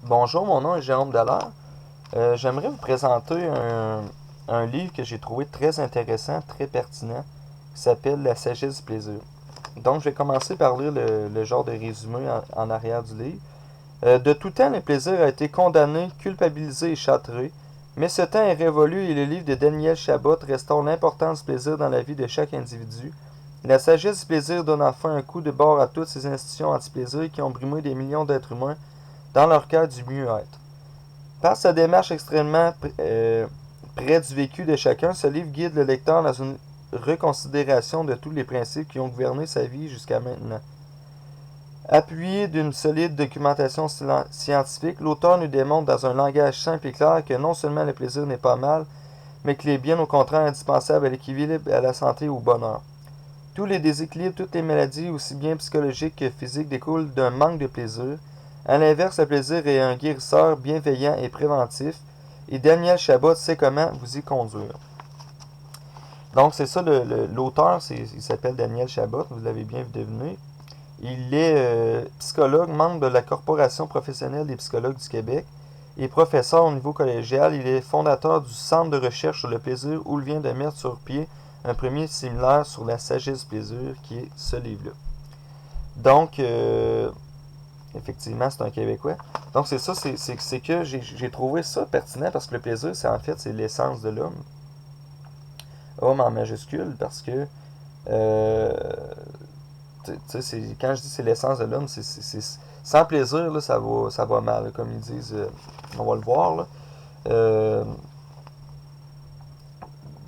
Bonjour, mon nom est Jérôme Dallaire. J'aimerais vous présenter un livre que j'ai trouvé très intéressant, très pertinent, qui s'appelle La sagesse du plaisir. Donc, je vais commencer par lire le genre de résumé en arrière du livre. De tout temps, le plaisir a été condamné, culpabilisé et châtré, mais ce temps est révolu et le livre de Daniel Chabot restaure l'importance du plaisir dans la vie de chaque individu. La sagesse du plaisir donne enfin un coup de bord à toutes ces institutions anti-plaisir qui ont brimé des millions d'êtres humains dans leur cœur du mieux-être. Par sa démarche extrêmement près du vécu de chacun, ce livre guide le lecteur dans une reconsidération de tous les principes qui ont gouverné sa vie jusqu'à maintenant. Appuyé d'une solide documentation scientifique, l'auteur nous démontre dans un langage simple et clair que non seulement le plaisir n'est pas mal, mais qu'il est bien au contraire indispensable à l'équilibre, à la santé et au bonheur. Tous les déséquilibres, toutes les maladies, aussi bien psychologiques que physiques, découlent d'un manque de plaisir. À l'inverse, le plaisir est un guérisseur bienveillant et préventif, et Daniel Chabot sait comment vous y conduire. Donc c'est ça, l'auteur, il s'appelle Daniel Chabot, vous l'avez bien deviné. Il est psychologue, membre de la Corporation professionnelle des psychologues du Québec, et professeur au niveau collégial. Il est fondateur du Centre de recherche sur le plaisir où il vient de mettre sur pied un premier séminaire sur la sagesse du plaisir, qui est ce livre-là. Donc, effectivement, c'est un Québécois. Donc, c'est ça, c'est que j'ai trouvé ça pertinent parce que le plaisir, c'est l'essence de l'homme. Homme en majuscule, parce que, quand je dis c'est l'essence de l'homme, sans plaisir, là, ça va mal, là, comme ils disent. On va le voir, là.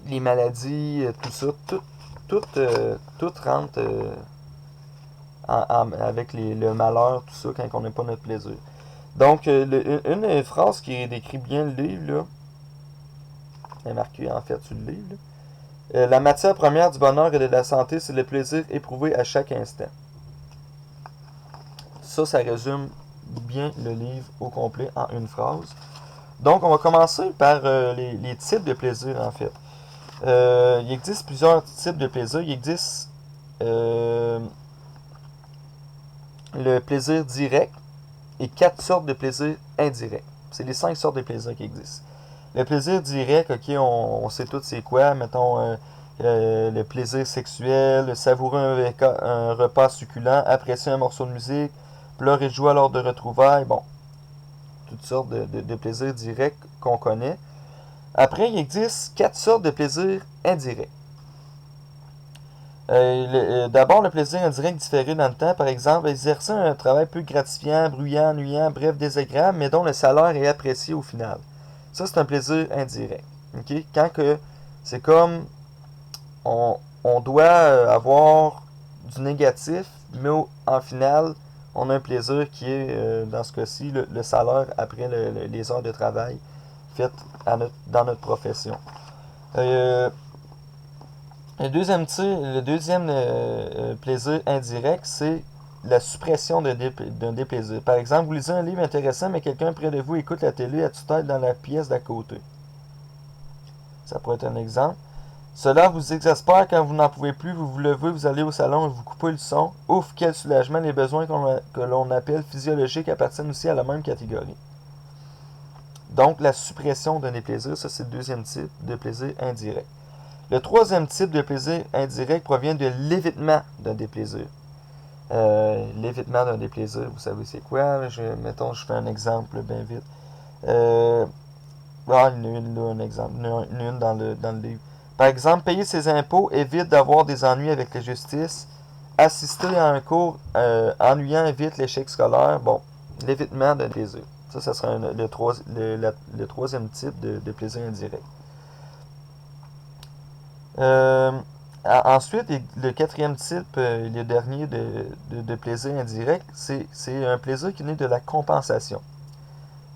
Les maladies, tout ça, tout rentre avec le malheur, tout ça, quand on n'a pas notre plaisir. Donc, une phrase qui décrit bien le livre, là, est marquée en fait sur le livre, là. La matière première du bonheur et de la santé, c'est le plaisir éprouvé à chaque instant. Ça résume bien le livre au complet en une phrase. Donc, on va commencer par les types de plaisir, en fait. Il existe plusieurs types de plaisir. Il existe le plaisir direct et 4 sortes de plaisir indirect. C'est les 5 sortes de plaisir qui existent. Le plaisir direct, ok, on sait tous c'est quoi. Mettons le plaisir sexuel, savourer un repas succulent, apprécier un morceau de musique, pleurer de joie lors de retrouvailles. Bon, toutes sortes de plaisirs directs qu'on connaît. Après, il existe 4 sortes de plaisirs indirects. D'abord, le plaisir indirect différé dans le temps, par exemple, exercer un travail peu gratifiant, bruyant, ennuyant, bref, désagréable, mais dont le salaire est apprécié au final. Ça, c'est un plaisir indirect. Okay? Quand que c'est comme on doit avoir du négatif, mais en final, on a un plaisir qui est, dans ce cas-ci, le salaire après les heures de travail faites dans notre profession. Le deuxième plaisir indirect, c'est la suppression d'un déplaisir. Par exemple, vous lisez un livre intéressant, mais quelqu'un près de vous écoute la télé à tue-tête dans la pièce d'à côté. Ça pourrait être un exemple. Cela vous exaspère quand vous n'en pouvez plus, vous vous levez, vous allez au salon et vous coupez le son. Ouf, quel soulagement, les besoins que l'on appelle physiologiques appartiennent aussi à la même catégorie. Donc, la suppression d'un déplaisir, ça c'est le deuxième type de plaisir indirect. Le troisième type de plaisir indirect provient de l'évitement d'un déplaisir. L'évitement d'un déplaisir, vous savez c'est quoi? Mettons, je fais un exemple bien vite. Il y en a une là, un exemple. Une dans le livre. Par exemple, payer ses impôts évite d'avoir des ennuis avec la justice. Assister à un cours ennuyant évite l'échec scolaire. Bon, l'évitement d'un plaisir. Ça sera le troisième type de plaisir indirect. Ensuite, le quatrième type, le dernier de plaisir indirect, c'est un plaisir qui naît de la compensation.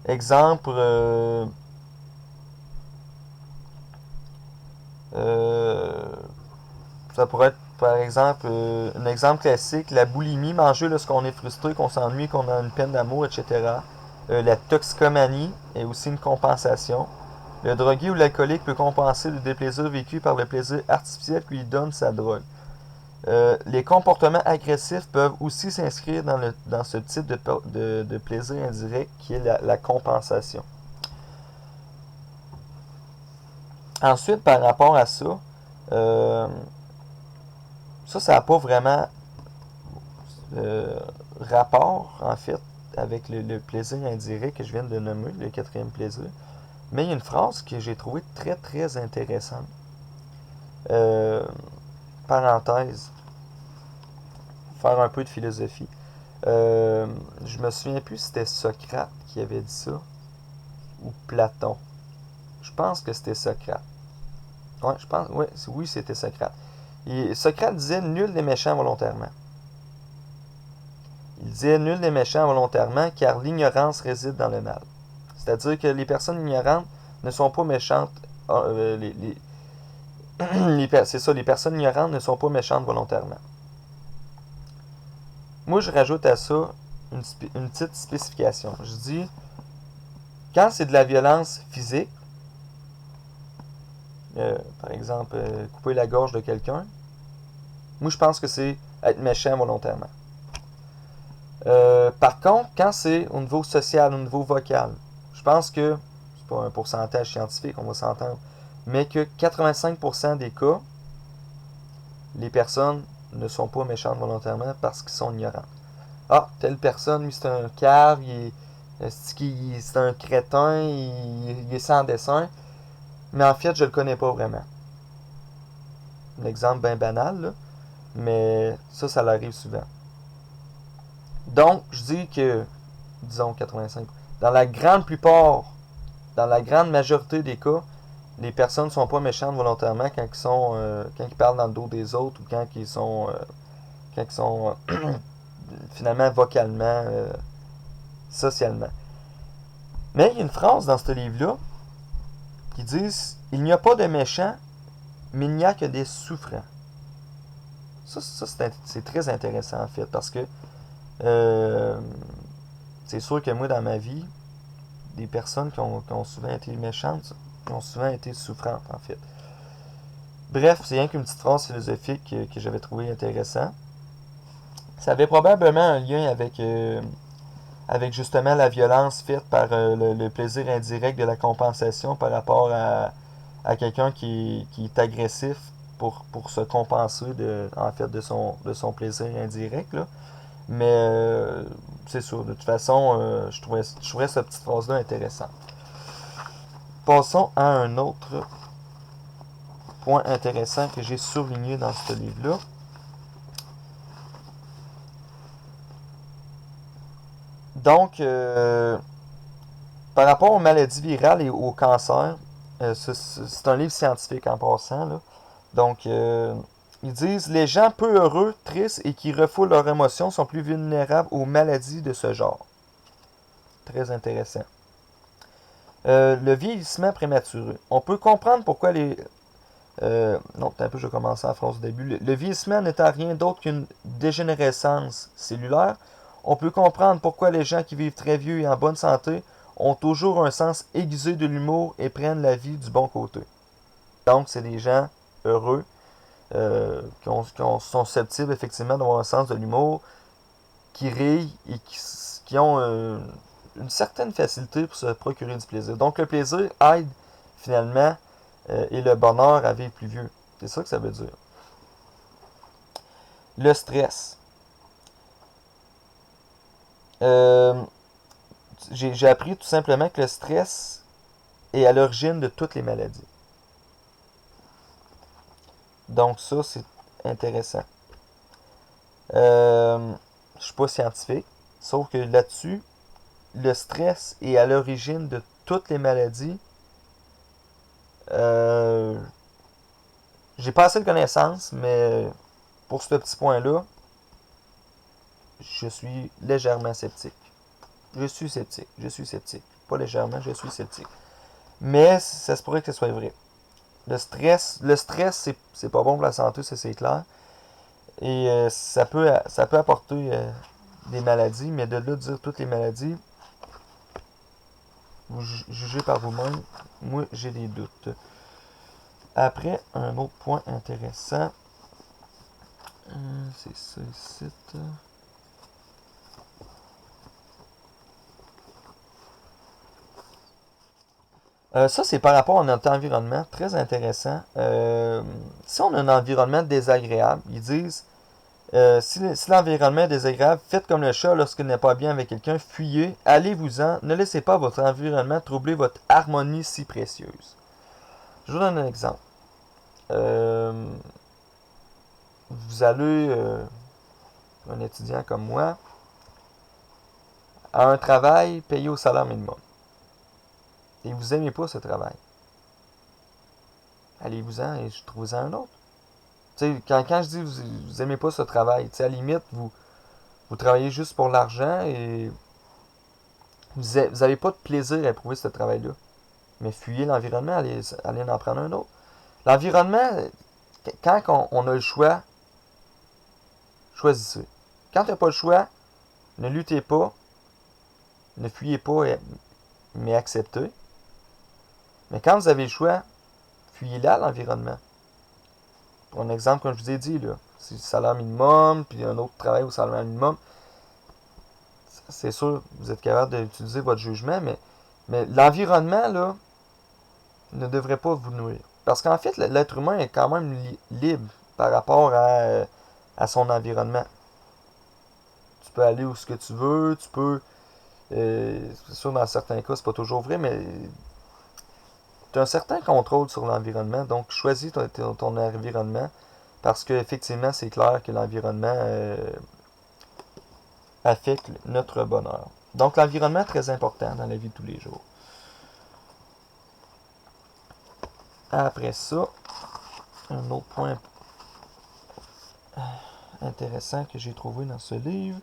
Exemple, ça pourrait être par exemple, un exemple classique, la boulimie, manger lorsqu'on est frustré, qu'on s'ennuie, qu'on a une peine d'amour, etc. La toxicomanie est aussi une compensation. Le drogué ou l'alcoolique peut compenser le déplaisir vécu par le plaisir artificiel que lui donne sa drogue. Les comportements agressifs peuvent aussi s'inscrire dans ce type de plaisir indirect qui est la compensation. Ensuite, par rapport à ça, ça n'a pas vraiment rapport, en fait, avec le plaisir indirect que je viens de nommer, le quatrième plaisir. Mais il y a une phrase que j'ai trouvée très, très intéressante. Parenthèse, faire un peu de philosophie. Je me souviens plus si c'était Socrate qui avait dit ça ou Platon. Je pense que c'était Socrate. Ouais, je pense, ouais, oui, c'était Socrate. Et Socrate disait nul n'est méchant volontairement. Il disait nul n'est méchant volontairement car l'ignorance réside dans le mal. C'est-à-dire que les personnes ignorantes ne sont pas méchantes. C'est ça, les personnes ignorantes ne sont pas méchantes volontairement. Moi, je rajoute à ça une petite spécification. Je dis, quand c'est de la violence physique, par exemple, couper la gorge de quelqu'un, moi, je pense que c'est être méchant volontairement. Par contre, quand c'est au niveau social, au niveau vocal, je pense que, c'est pas un pourcentage scientifique, on va s'entendre, mais que 85% des cas, les personnes ne sont pas méchantes volontairement parce qu'ils sont ignorants. Ah, telle personne, lui, c'est un cave, c'est un crétin, il est sans dessin, mais en fait, je le connais pas vraiment. Un exemple bien banal, là, mais ça l'arrive souvent. Donc, je dis que, disons 85, dans la grande plupart, dans la grande majorité des cas, les personnes ne sont pas méchantes volontairement quand quand ils parlent dans le dos des autres ou quand ils sont finalement vocalement, socialement. Mais il y a une phrase dans ce livre-là qui dit il n'y a pas de méchants, mais il n'y a que des souffrants. Ça c'est très intéressant en fait parce que c'est sûr que moi dans ma vie, des personnes qui ont souvent été méchantes, qui ont souvent été souffrantes en fait. Bref, c'est rien qu'une petite phrase philosophique que j'avais trouvé intéressant. Ça avait probablement un lien avec justement la violence faite par le plaisir indirect de la compensation par rapport à quelqu'un qui est agressif pour se compenser en fait de son plaisir indirect. Là. Mais c'est sûr, de toute façon, je trouvais cette petite phrase-là intéressante. Passons à un autre point intéressant que j'ai souligné dans ce livre-là. Donc, par rapport aux maladies virales et au cancer, c'est un livre scientifique en passant. Là. Donc, ils disent les gens peu heureux, tristes et qui refoulent leurs émotions sont plus vulnérables aux maladies de ce genre. Très intéressant. Le vieillissement prématuré. On peut comprendre pourquoi les. Non, un peu, je commence à phrase au début. Le vieillissement n'étant rien d'autre qu'une dégénérescence cellulaire, on peut comprendre pourquoi les gens qui vivent très vieux et en bonne santé ont toujours un sens aiguisé de l'humour et prennent la vie du bon côté. Donc, c'est des gens heureux, sont susceptibles effectivement d'avoir un sens de l'humour, qui rient et qui ont une certaine facilité pour se procurer du plaisir. Donc, le plaisir aide finalement et le bonheur à vivre plus vieux. C'est ça que ça veut dire. Le stress. J'ai appris tout simplement que le stress est à l'origine de toutes les maladies. Donc ça, c'est intéressant. Je suis pas scientifique, sauf que là-dessus, le stress est à l'origine de toutes les maladies. J'ai pas assez de connaissances, mais pour ce petit point-là, je suis légèrement sceptique. Je suis sceptique. Pas légèrement, je suis sceptique. Mais ça se pourrait que ce soit vrai. Le stress, c'est pas bon pour la santé, ça c'est clair. Et ça peut apporter des maladies, mais de là de dire toutes les maladies, vous jugez par vous-même, moi j'ai des doutes. Après, un autre point intéressant, C'est ça ici. Ça, c'est par rapport à notre environnement. Très intéressant. Si on a un environnement désagréable, ils disent si l'environnement est désagréable, faites comme le chat lorsqu'il n'est pas bien avec quelqu'un, fuyez, allez-vous-en, ne laissez pas votre environnement troubler votre harmonie si précieuse. Je vous donne un exemple. Euh, vous allez, un étudiant comme moi, à un travail payé au salaire minimum. Et vous n'aimez pas ce travail. Allez-vous-en et trouvez-en un autre. Quand je dis vous n'aimez pas ce travail, à la limite, vous travaillez juste pour l'argent et vous n'avez pas de plaisir à éprouver ce travail-là. Mais fuyez l'environnement, allez en prendre un autre. L'environnement, quand on a le choix, choisissez. Quand tu n'as pas le choix, ne luttez pas, ne fuyez pas, mais acceptez. Mais quand vous avez le choix, fuyez là l'environnement. Pour un exemple, comme je vous ai dit, là, c'est le salaire minimum, puis un autre travail au salaire minimum, c'est sûr, vous êtes capable d'utiliser votre jugement, mais l'environnement, là, ne devrait pas vous nourrir. Parce qu'en fait, l'être humain est quand même libre par rapport à son environnement. Tu peux aller où ce que tu veux, tu peux... c'est sûr, dans certains cas, c'est pas toujours vrai, mais tu as un certain contrôle sur l'environnement. Donc, choisis ton environnement parce qu'effectivement, c'est clair que l'environnement affecte notre bonheur. Donc, l'environnement est très important dans la vie de tous les jours. Après ça, un autre point intéressant que j'ai trouvé dans ce livre.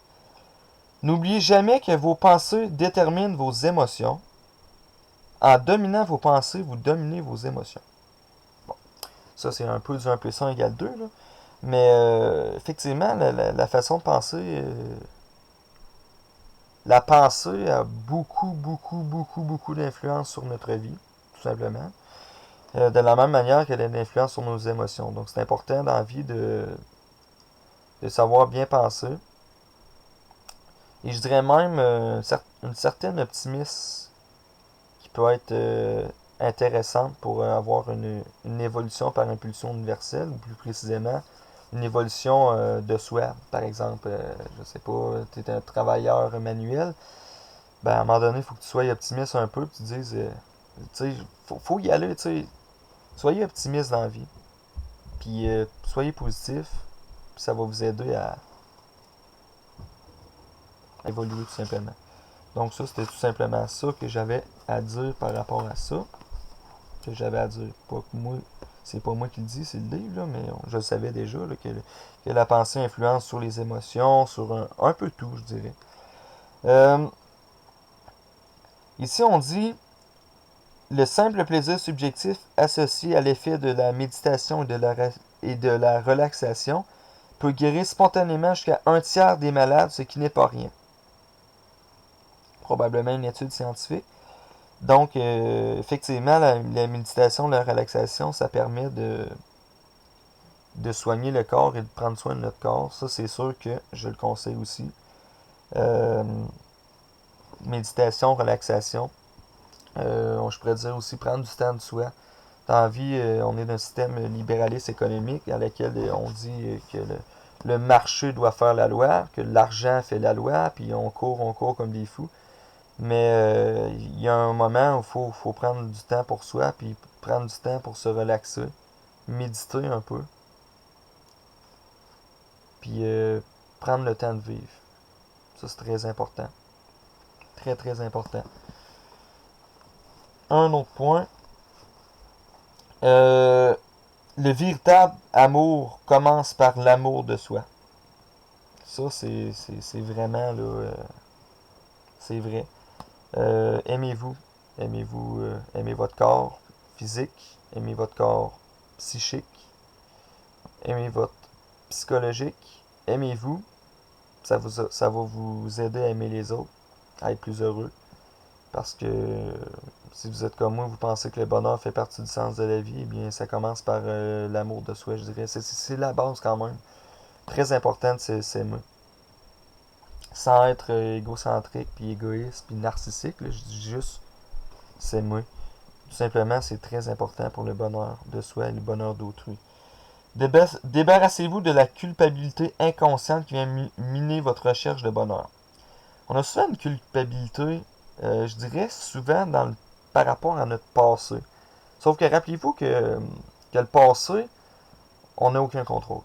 N'oubliez jamais que vos pensées déterminent vos émotions. En dominant vos pensées, vous dominez vos émotions. Bon, ça c'est un peu du 1 plus 1 égale 2, là. Mais effectivement, la façon de penser, la pensée a beaucoup d'influence sur notre vie, tout simplement. De la même manière qu'elle a une influence sur nos émotions. Donc c'est important dans la vie de savoir bien penser. Et je dirais même une certaine optimisme qui peut être intéressante pour avoir une évolution par impulsion universelle, ou plus précisément une évolution de soi. Par exemple, je sais pas, tu es un travailleur manuel, ben à un moment donné, il faut que tu sois optimiste un peu, que tu te dises, tu sais, faut y aller, tu sais, soyez optimiste dans la vie, puis soyez positif, puis ça va vous aider à évoluer tout simplement. Donc ça, c'était tout simplement ça que j'avais à dire par rapport à ça. Que j'avais à dire. Pas que moi, c'est pas moi qui le dis, c'est le livre, là, mais je le savais déjà, là, que la pensée influence sur les émotions, sur un peu tout, je dirais. Euh, Ici, on dit le simple plaisir subjectif associé à l'effet de la méditation et de la relaxation peut guérir spontanément jusqu'à un tiers des malades, ce qui n'est pas rien. Probablement une étude scientifique. Donc, effectivement, la méditation, la relaxation, ça permet de soigner le corps et de prendre soin de notre corps. Ça, c'est sûr que je le conseille aussi. Euh, Méditation, relaxation. Je pourrais dire aussi prendre du temps de soi. Dans la vie, on est dans un système libéraliste économique dans lequel on dit que le marché doit faire la loi, que l'argent fait la loi, puis on court comme des fous. Mais il y a un moment où faut prendre du temps pour soi, puis prendre du temps pour se relaxer, méditer un peu, puis prendre le temps de vivre. Ça, c'est très important. Très important. Un autre point. Euh, le véritable amour commence par l'amour de soi. Ça, c'est vraiment, là, c'est vrai. Aimez-vous. Aimez-vous, aimez votre corps physique, aimez votre corps psychique, aimez votre psychologique, aimez-vous. Ça va vous aider à aimer les autres, à être plus heureux. Parce que si vous êtes comme moi, vous pensez que le bonheur fait partie du sens de la vie, eh bien ça commence par l'amour de soi, je dirais. C'est la base quand même. très important de s'aimer. Sans être égocentrique, puis égoïste, puis narcissique, là, je dis juste s'aimer. Tout simplement, c'est très important pour le bonheur de soi et le bonheur d'autrui. Débarrassez-vous de la culpabilité inconsciente qui vient miner votre recherche de bonheur. On a souvent une culpabilité, je dirais souvent par rapport à notre passé. Sauf que rappelez-vous que le passé, on n'a aucun contrôle.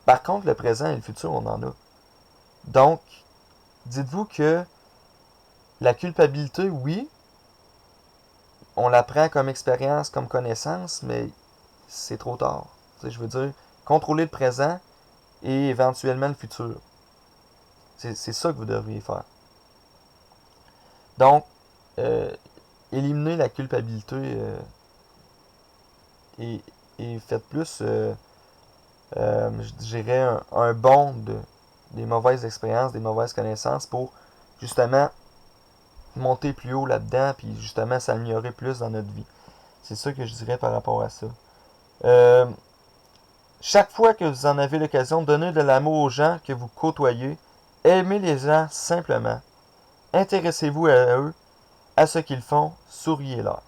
Par contre, le présent et le futur, on en a. Donc, dites-vous que la culpabilité, oui, on la prend comme expérience, comme connaissance, mais c'est trop tard. Tu sais, je veux dire, contrôler le présent et éventuellement le futur. C'est ça que vous devriez faire. Donc, euh, éliminez la culpabilité et, et faites plus, je dirais, un bond des mauvaises expériences, des mauvaises connaissances pour justement monter plus haut là-dedans, puis justement s'améliorer plus dans notre vie. C'est ça que je dirais par rapport à ça. Euh, Chaque fois que vous en avez l'occasion, donnez de l'amour aux gens que vous côtoyez. Aimez les gens simplement. Intéressez-vous à eux, à ce qu'ils font, souriez-leur.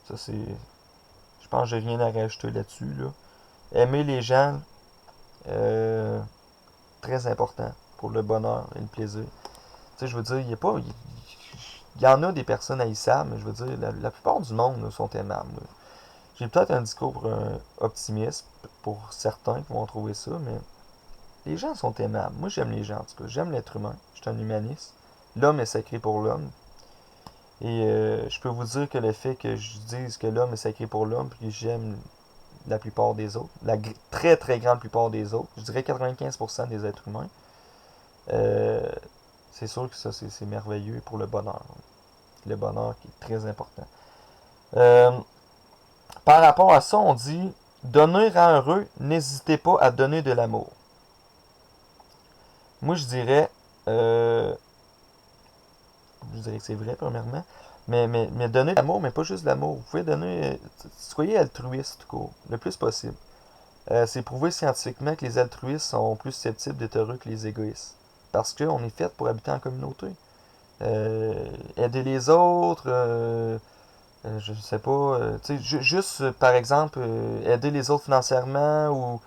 Ça, c'est. Je pense que j'ai rien à rajouter là-dessus. Là. Aimer les gens, euh, très important pour le bonheur et le plaisir. Tu sais, je veux dire, il y a pas. Il y en a des personnes haïssables, mais je veux dire, la plupart du monde là, sont aimables. Là. J'ai peut-être un discours optimiste pour certains qui vont trouver ça, mais les gens sont aimables. Moi, j'aime les gens, en tout cas. J'aime l'être humain. Je suis un humaniste. L'homme est sacré pour l'homme. Et je peux vous dire que le fait que je dise que l'homme est sacré pour l'homme, puis que j'aime la plupart des autres, la très très grande plupart des autres, je dirais 95% des êtres humains, euh, c'est sûr que ça c'est merveilleux pour le bonheur. Le bonheur qui est très important. Euh, Par rapport à ça, on dit donner rend heureux, n'hésitez pas à donner de l'amour. Moi euh, je dirais que c'est vrai premièrement, mais donner de l'amour, mais pas juste de l'amour. Vous pouvez donner, soyez altruiste tout court, le plus possible. C'est prouvé scientifiquement que les altruistes sont plus susceptibles d'être heureux que les égoïstes. Parce qu'on est fait pour habiter en communauté. Aider les autres, je sais pas, juste par exemple, aider les autres financièrement ou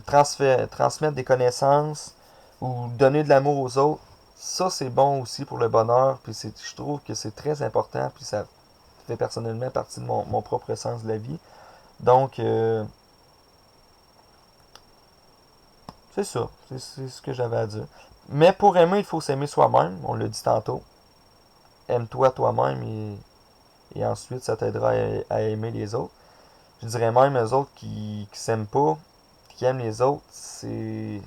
transmettre des connaissances ou donner de l'amour aux autres, ça c'est bon aussi pour le bonheur, puis je trouve que c'est très important, puis ça fait personnellement partie de mon propre sens de la vie. Donc, c'est ça. C'est ce que j'avais à dire. Mais pour aimer, il faut s'aimer soi-même. On l'a dit tantôt. Aime-toi toi-même et ensuite ça t'aidera à aimer les autres. Je dirais même aux autres qui s'aiment pas, qui aiment les autres, c'est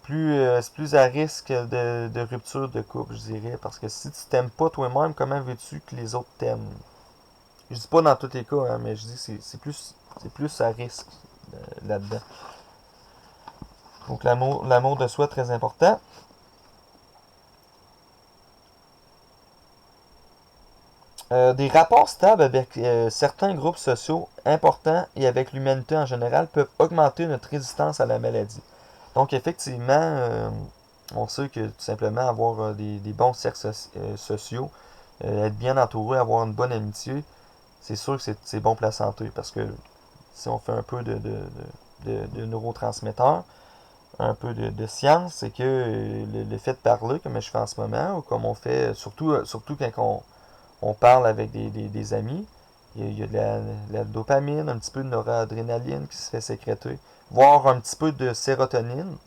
plus à risque de rupture de couple, je dirais. Parce que si tu t'aimes pas toi-même, comment veux-tu que les autres t'aiment? Je dis pas dans tous les cas, hein, mais je dis c'est plus à risque là-dedans. Donc l'amour de soi est très important. Des rapports stables avec certains groupes sociaux importants et avec l'humanité en général peuvent augmenter notre résistance à la maladie. Donc effectivement, on sait que tout simplement avoir des bons cercles sociaux, être bien entouré, avoir une bonne amitié, c'est sûr que c'est bon pour la santé parce que si on fait un peu de neurotransmetteurs, un peu de science, c'est que le fait de parler comme je fais en ce moment, ou comme on fait, surtout quand on parle avec des amis, il y a de la dopamine, un petit peu de noradrénaline qui se fait sécréter, voire un petit peu de sérotonine,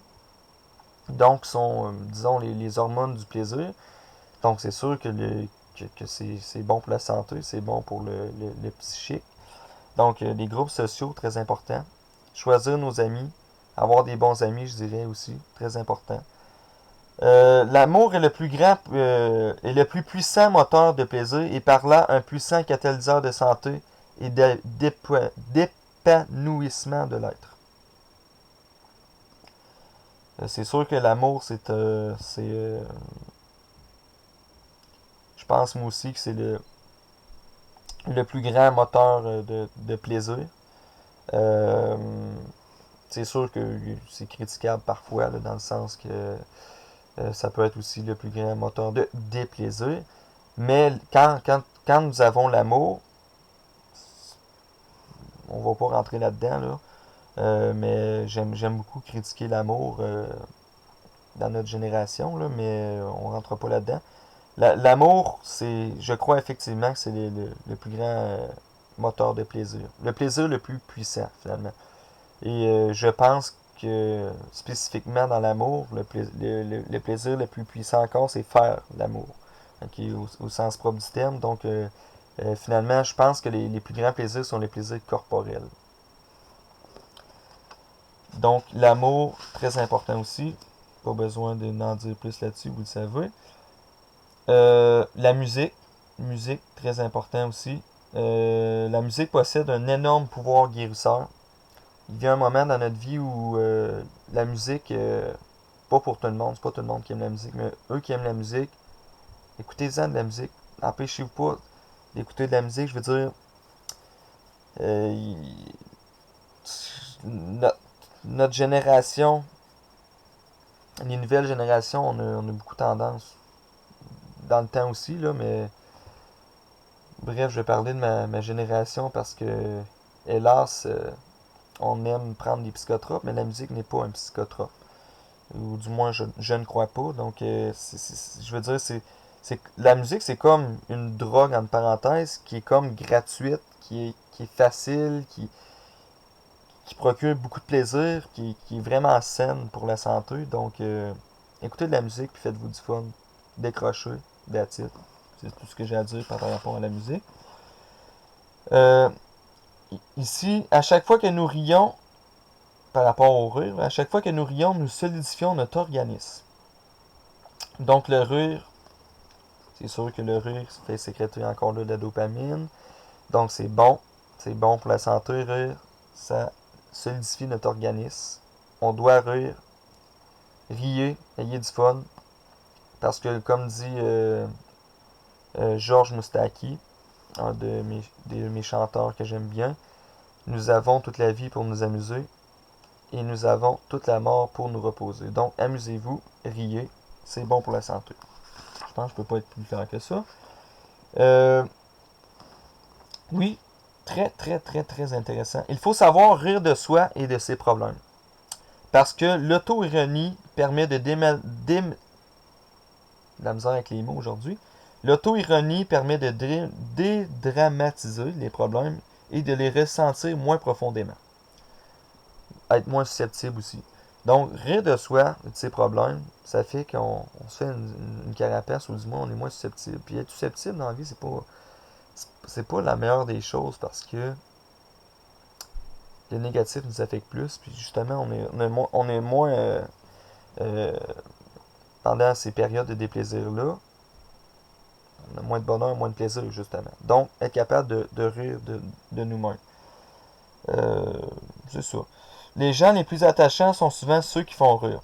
donc sont, disons, les hormones du plaisir. Donc c'est sûr que c'est bon pour la santé, c'est bon pour le psychique. Donc les groupes sociaux, très importants. Choisir nos amis, avoir des bons amis, je dirais aussi, très important. L'amour est le plus grand et le plus puissant moteur de plaisir et par là un puissant catalyseur de santé et d'épanouissement de l'être. C'est sûr que l'amour, je pense moi aussi que c'est le plus grand moteur de plaisir. Euh, c'est sûr que c'est critiquable parfois, là, dans le sens que ça peut être aussi le plus grand moteur de déplaisir. Mais quand nous avons l'amour, on va pas rentrer là-dedans, là, mais j'aime beaucoup critiquer l'amour dans notre génération, là, mais on rentre pas là-dedans. L'amour, je crois effectivement que c'est le plus grand moteur de plaisir. Le plaisir le plus puissant, finalement. Et je pense que spécifiquement dans l'amour, le plaisir le plus puissant encore, c'est faire l'amour. Ok, au sens propre du terme. Donc, finalement, je pense que les plus grands plaisirs sont les plaisirs corporels. Donc, l'amour, très important aussi. Pas besoin d'en dire plus là-dessus, vous le savez. La musique. Musique, très important aussi. La musique possède un énorme pouvoir guérisseur. Il vient un moment dans notre vie où la musique, pas pour tout le monde, c'est pas tout le monde qui aime la musique, mais eux qui aiment la musique, écoutez-en de la musique. Empêchez-vous pas d'écouter de la musique. Je veux dire, euh, il- notre génération, les nouvelles générations, on a beaucoup tendance, dans le temps aussi, là, mais bref, je vais parler de ma génération parce que, hélas, on aime prendre des psychotropes, mais la musique n'est pas un psychotrope. Ou du moins, je ne crois pas. Donc, je veux dire, la musique, c'est comme une drogue, entre parenthèses, qui est comme gratuite, qui est facile, qui procure beaucoup de plaisir, qui est vraiment saine pour la santé. Donc, écoutez de la musique, puis faites-vous du fun. Décrochez, that's it. C'est tout ce que j'ai à dire par rapport à la musique. Euh, Ici, à chaque fois que nous rions, par rapport au rire, à chaque fois que nous rions, nous solidifions notre organisme. Donc le rire, c'est sûr que le rire fait sécréter encore de la dopamine. Donc c'est bon pour la santé, rire, ça solidifie notre organisme. On doit rire, riez, ayez du fun, parce que comme dit Georges Moustaki, un de mes chanteurs que j'aime bien, nous avons toute la vie pour nous amuser et nous avons toute la mort pour nous reposer. Donc amusez-vous, riez, c'est bon pour la santé. Je pense que je peux pas être plus clair que ça. Euh, oui, très très très très intéressant. Il faut savoir rire de soi et de ses problèmes. Parce que l'auto-ironie permet de la misère avec les mots aujourd'hui. L'auto-ironie permet de dédramatiser les problèmes et de les ressentir moins profondément. Être moins susceptible aussi. Donc, rire de soi et de ses problèmes, ça fait qu'on se fait une carapace ou du moins on est moins susceptible. Puis être susceptible dans la vie, c'est pas la meilleure des choses parce que le négatif nous affecte plus. Puis justement, on est moins euh, pendant ces périodes de déplaisir-là, on a moins de bonheur, moins de plaisir, justement. Donc, être capable de rire de nous-mêmes. Euh, c'est ça. Les gens les plus attachants sont souvent ceux qui font rire.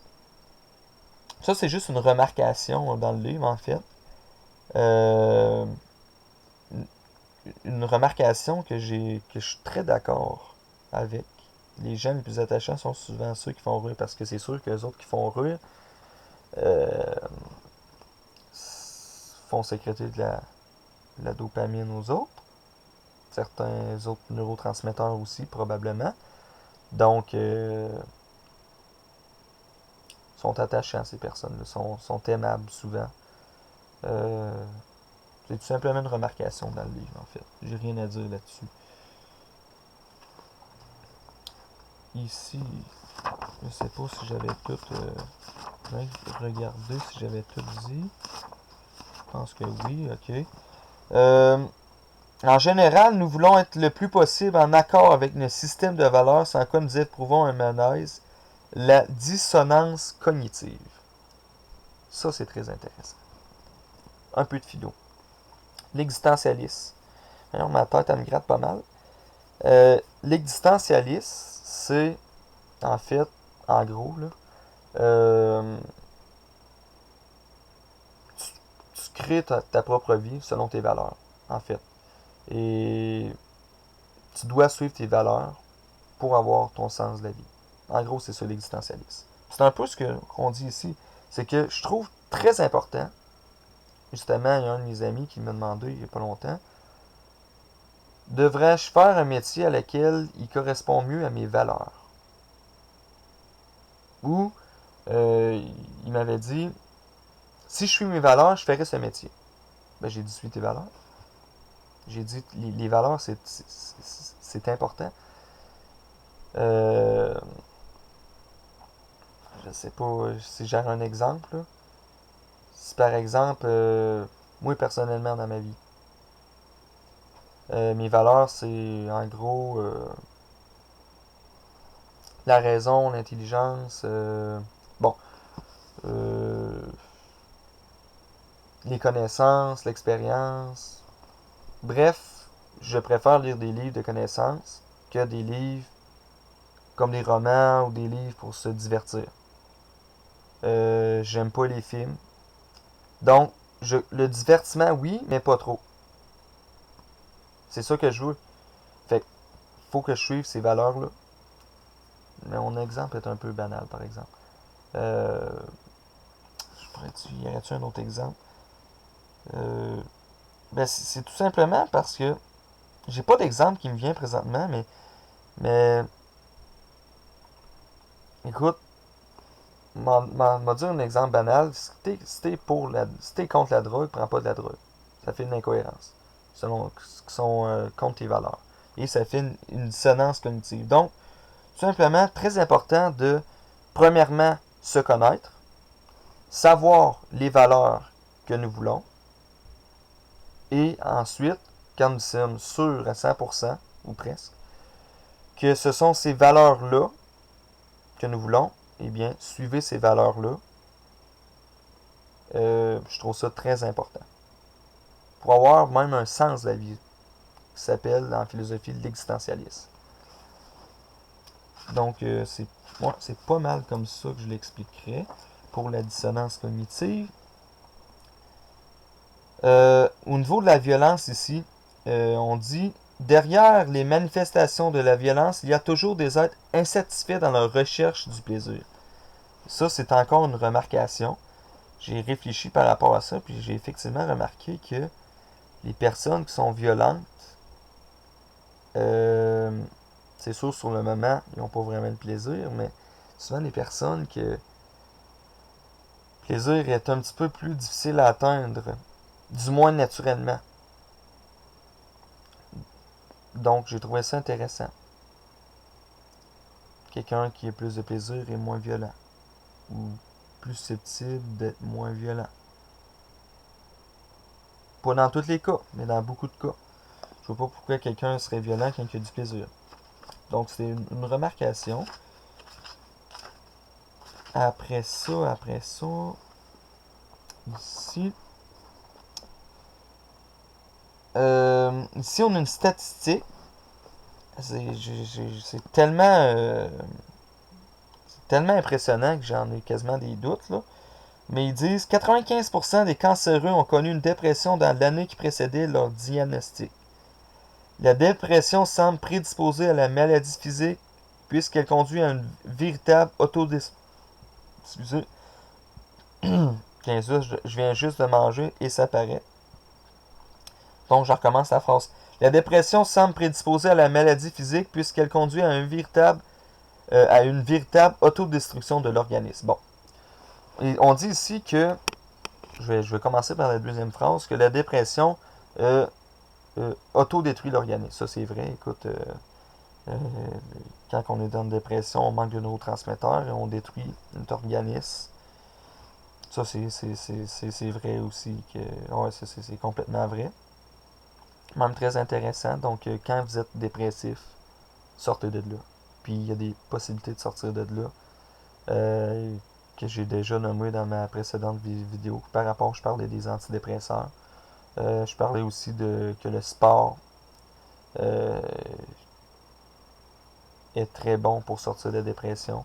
Ça, c'est juste une remarcation dans le livre, en fait. Euh, une remarcation que je suis très d'accord avec. Les gens les plus attachants sont souvent ceux qui font rire parce que c'est sûr que les autres qui font rire euh, font sécréter de la dopamine aux autres. Certains autres neurotransmetteurs aussi, probablement. Donc, sont attachants, ces personnes-là, sont aimables souvent. Euh, c'est tout simplement une remarcation dans le livre, en fait. J'ai rien à dire là-dessus. Ici, je sais pas si j'avais tout. Regardé si j'avais tout dit. Je pense que oui, ok. Euh, En général, nous voulons être le plus possible en accord avec notre système de valeurs, sans quoi nous éprouvons un malaise, la dissonance cognitive. Ça, c'est très intéressant. Un peu de philo. L'existentialisme. Alors, ma tête, elle me gratte pas mal. L'existentialisme, c'est, en fait, en gros, là, euh, tu, tu crées ta propre vie selon tes valeurs, en fait. Et tu dois suivre tes valeurs pour avoir ton sens de la vie. En gros, c'est ça l'existentialisme. C'est un peu ce qu'on dit ici. C'est que je trouve très important, justement, il y a un de mes amis qui m'a demandé il n'y a pas longtemps, devrais-je faire un métier à lequel il correspond mieux à mes valeurs? Ou il m'avait dit, si je suis mes valeurs, je ferais ce métier. Ben, j'ai dit, suis tes valeurs. J'ai dit, les valeurs, c'est important. Euh, je sais pas si j'ai un exemple. Là. Si par exemple, moi personnellement dans ma vie, mes valeurs, c'est en gros la raison, l'intelligence, bon, euh, les connaissances, l'expérience. Bref, je préfère lire des livres de connaissances que des livres comme des romans ou des livres pour se divertir. J'aime pas les films. Donc, le divertissement, oui, mais pas trop. C'est ça que je veux. Fait que, faut que je suive ces valeurs-là. Mais mon exemple est un peu banal, par exemple. Euh, y aurait-tu un autre exemple? Euh, ben, c'est tout simplement parce que j'ai pas d'exemple qui me vient présentement, mais écoute, m'a dire un exemple banal. Si t'es contre la drogue, prends pas de la drogue. Ça fait une incohérence. Selon ce qui sont contre tes valeurs. Et ça fait une dissonance cognitive. Donc, tout simplement, très important de, premièrement, se connaître, savoir les valeurs que nous voulons, et ensuite, quand nous sommes sûrs à 100%, ou presque, que ce sont ces valeurs-là que nous voulons, eh bien, suivez ces valeurs-là. Je trouve ça très important. Pour avoir même un sens de la vie, qui s'appelle en philosophie l'existentialisme. Donc, c'est pas mal comme ça que je l'expliquerai pour la dissonance cognitive. Au niveau de la violence ici, on dit derrière les manifestations de la violence, il y a toujours des êtres insatisfaits dans leur recherche du plaisir. Ça, c'est encore une remarcation. J'ai réfléchi par rapport à ça, puis j'ai effectivement remarqué que les personnes qui sont violentes, euh, c'est sûr, sur le moment, ils n'ont pas vraiment le plaisir, mais souvent les personnes que le plaisir est un petit peu plus difficile à atteindre, du moins naturellement. Donc, j'ai trouvé ça intéressant. Quelqu'un qui a plus de plaisir est moins violent, ou plus susceptible d'être moins violent. Pas dans tous les cas, mais dans beaucoup de cas. Je vois pas pourquoi quelqu'un serait violent quand il a du plaisir. Donc, c'est une remarcation. Après ça, ici, ici on a une statistique. C'est tellement impressionnant que j'en ai quasiment des doutes là. Mais ils disent 95% des cancéreux ont connu une dépression dans l'année qui précédait leur diagnostic. La dépression semble prédisposée à la maladie physique puisqu'elle conduit à une véritable autodestruction. Excusez. 15 je viens juste de manger et ça paraît. Donc je recommence la phrase. La dépression semble prédisposée à la maladie physique puisqu'elle conduit à une véritable autodestruction de l'organisme. Bon. Et on dit ici que, je vais commencer par la deuxième phrase, que la dépression autodétruit l'organisme. Ça c'est vrai, écoute, euh, quand on est dans une dépression, on manque de neurotransmetteurs et on détruit notre organisme. Ça c'est vrai aussi, que ouais, c'est complètement vrai. Même très intéressant. Donc, quand vous êtes dépressif, sortez de là. Puis, il y a des possibilités de sortir de là que j'ai déjà nommé dans ma précédente vidéo. Par rapport, je parlais des antidépresseurs. Je parlais aussi que le sport euh, est très bon pour sortir de la dépression.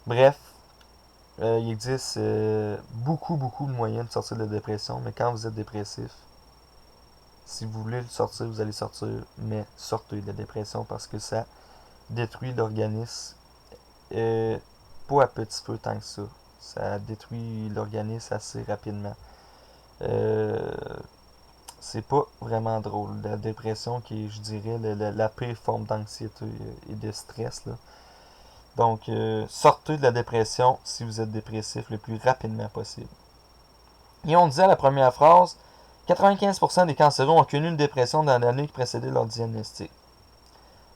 Bref, il existe beaucoup de moyens de sortir de la dépression, mais quand vous êtes dépressif, si vous voulez le sortir, vous allez sortir, mais sortez de la dépression parce que ça détruit l'organisme pas à petit feu tant que ça. Ça détruit l'organisme assez rapidement. Euh, c'est pas vraiment drôle. La dépression qui est, je dirais, la pire forme d'anxiété et de stress, là. Donc, sortez de la dépression si vous êtes dépressif le plus rapidement possible. Et on disait à la première phrase, 95% des cancéreux ont connu une dépression dans l'année qui précédait leur diagnostic.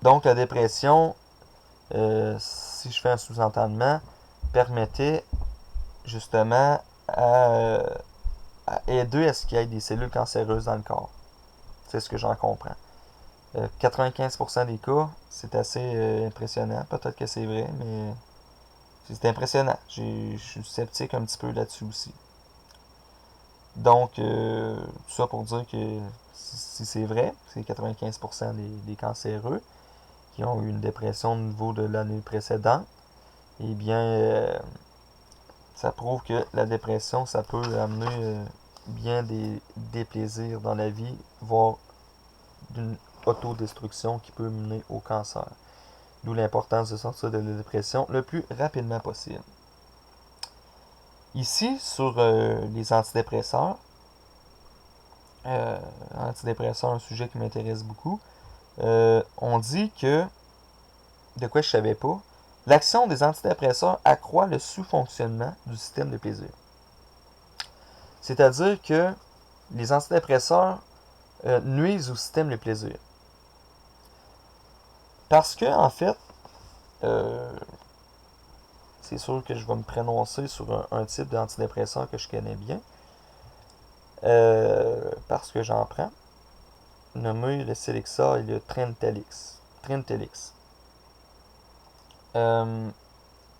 Donc, la dépression, si je fais un sous-entendement, permettait justement à aider à ce qu'il y ait des cellules cancéreuses dans le corps. C'est ce que j'en comprends. 95% des cas, c'est assez impressionnant. Peut-être que c'est vrai, mais c'est impressionnant. Je suis sceptique un petit peu là-dessus aussi. Donc, tout ça pour dire que si c'est vrai, c'est 95% des cancéreux qui ont eu une dépression au niveau de l'année précédente, eh bien, ça prouve que la dépression, ça peut amener bien des plaisirs dans la vie, voire d'une autodestruction qui peut mener au cancer. D'où l'importance de sortir de la dépression le plus rapidement possible. Ici, sur les antidépresseurs, un sujet qui m'intéresse beaucoup, on dit que, de quoi je savais pas, l'action des antidépresseurs accroît le sous-fonctionnement du système de plaisir. C'est-à-dire que les antidépresseurs nuisent au système de plaisir. Parce que, en fait, c'est sûr que je vais me prononcer sur un type d'antidépresseur que je connais bien, parce que j'en prends, nommé le Celexa et le Trintellix.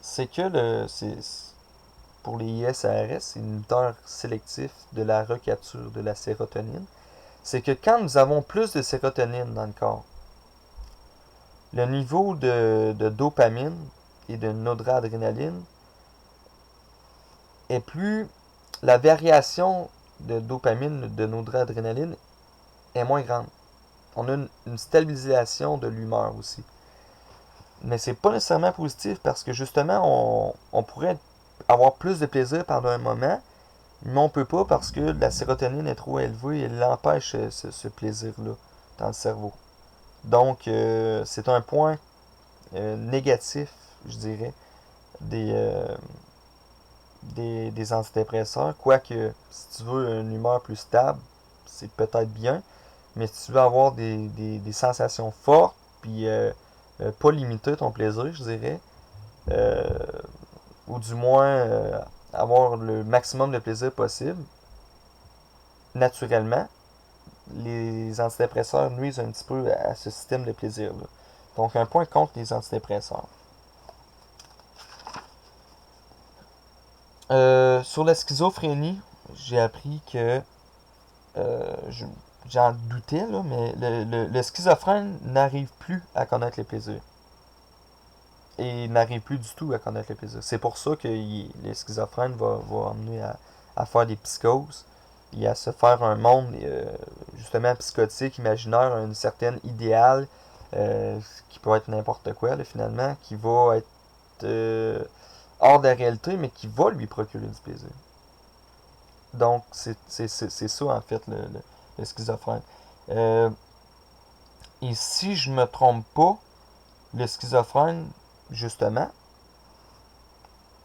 C'est que pour les ISRS, c'est inhibiteur sélectif de la recapture de la sérotonine. C'est que quand nous avons plus de sérotonine dans le corps, le niveau de dopamine et de noradrénaline est plus... La variation de dopamine, de noradrénaline est moins grande. On a une stabilisation de l'humeur aussi. Mais c'est pas nécessairement positif parce que justement, on pourrait avoir plus de plaisir pendant un moment, mais on peut pas parce que la sérotonine est trop élevée et elle empêche ce plaisir-là dans le cerveau. Donc, c'est un point négatif, je dirais, des, euh, des antidépresseurs. Quoique, si tu veux une humeur plus stable, c'est peut-être bien. Mais si tu veux avoir des sensations fortes, puis pas limiter ton plaisir, je dirais, euh, ou du moins avoir le maximum de plaisir possible, naturellement, les antidépresseurs nuisent un petit peu à ce système de plaisir-là. Donc, un point contre les antidépresseurs. Sur la schizophrénie, j'ai appris que j'en doutais, là, mais le schizophrène n'arrive plus à connaître les plaisirs. Et il n'arrive plus du tout à connaître les plaisirs. C'est pour ça que le schizophrène va amener à faire des psychoses et à se faire un monde justement psychotique, imaginaire, une certaine idéal qui peut être n'importe quoi là, finalement, qui va être hors de la réalité, mais qui va lui procurer du plaisir. Donc, c'est ça, en fait, le schizophrène. Euh, et si je me trompe pas, le schizophrène, justement,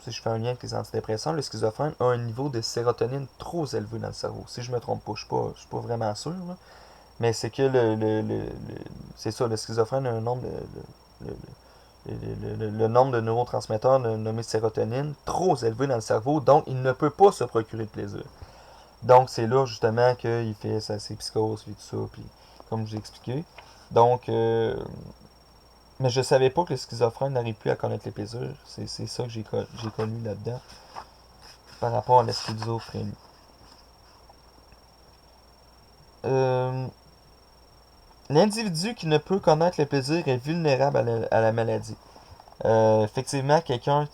si je fais un lien avec les antidépresseurs, le schizophrène a un niveau de sérotonine trop élevé dans le cerveau. Si je me trompe pas, je suis pas vraiment sûr, là. Mais c'est que c'est ça, le schizophrène a un nombre le nombre de neurotransmetteurs nommés sérotonine trop élevé dans le cerveau, donc il ne peut pas se procurer de plaisir. Donc, c'est là, justement, qu'il fait ses psychoses et tout ça, puis comme je vous ai expliqué. Donc, mais je savais pas que le schizophrène n'arrive plus à connaître les plaisirs. C'est ça que j'ai connu là-dedans, par rapport à la schizophrénie. Euh, L'individu qui ne peut connaître le plaisir est vulnérable à la maladie. Effectivement, quelqu'un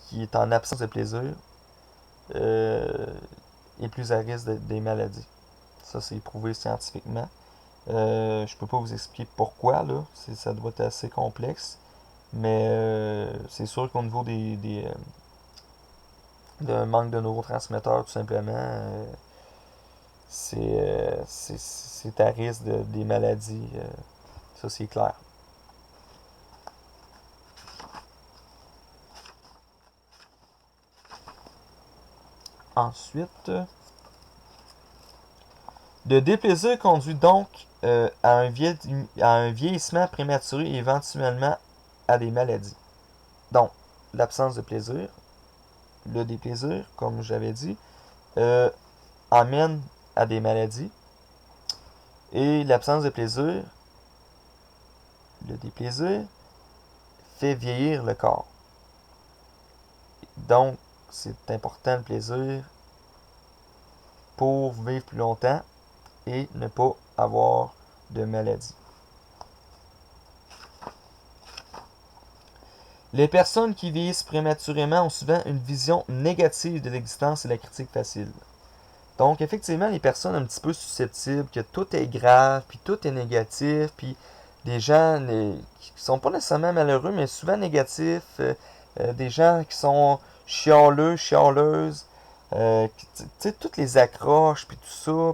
qui est en absence de plaisir euh, est plus à risque des maladies. Ça, c'est prouvé scientifiquement. Je peux pas vous expliquer pourquoi, là. Ça doit être assez complexe. Mais c'est sûr qu'au niveau d'un manque de neurotransmetteurs, tout simplement, c'est à risque des maladies. Ça, c'est clair. Ensuite, le déplaisir conduit donc à un vieillissement prématuré et éventuellement à des maladies. Donc, l'absence de plaisir, le déplaisir, comme j'avais dit, amène à des maladies. Et l'absence de plaisir, le déplaisir, fait vieillir le corps. Donc, c'est important le plaisir pour vivre plus longtemps et ne pas avoir de maladie. Les personnes qui vieillissent prématurément ont souvent une vision négative de l'existence et la critique facile. Donc, effectivement, les personnes un petit peu susceptibles, que tout est grave, puis tout est négatif, puis des gens qui sont pas nécessairement malheureux, mais souvent négatifs, des gens qui sont chialeux, chialeuses, tu sais, toutes les accroches, puis tout ça,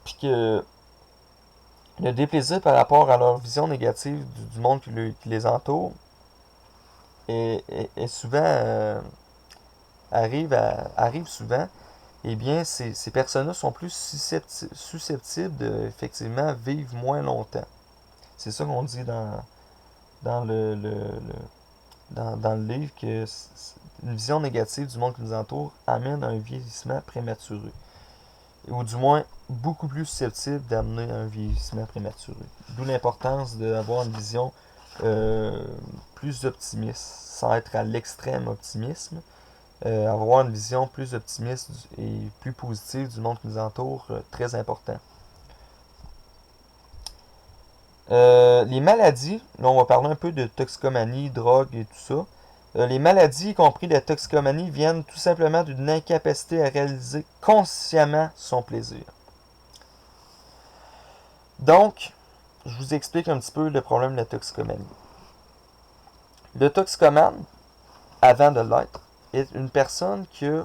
puis que le déplaisir par rapport à leur vision négative du monde qui les entoure est souvent, arrive souvent, eh bien, ces personnes-là sont plus susceptibles de, effectivement, vivre moins longtemps. C'est ça qu'on dit dans dans le livre, que une vision négative du monde qui nous entoure amène à un vieillissement prématuré. Ou du moins, beaucoup plus susceptible d'amener à un vieillissement prématuré. D'où l'importance d'avoir une vision plus optimiste, sans être à l'extrême optimisme, avoir une vision plus optimiste et plus positive du monde qui nous entoure, très important. Les maladies, là on va parler un peu de toxicomanie, drogue et tout ça. Les maladies, y compris la toxicomanie, viennent tout simplement d'une incapacité à réaliser consciemment son plaisir. Donc, je vous explique un petit peu le problème de la toxicomanie. Le toxicomane, avant de l'être, est une personne qui a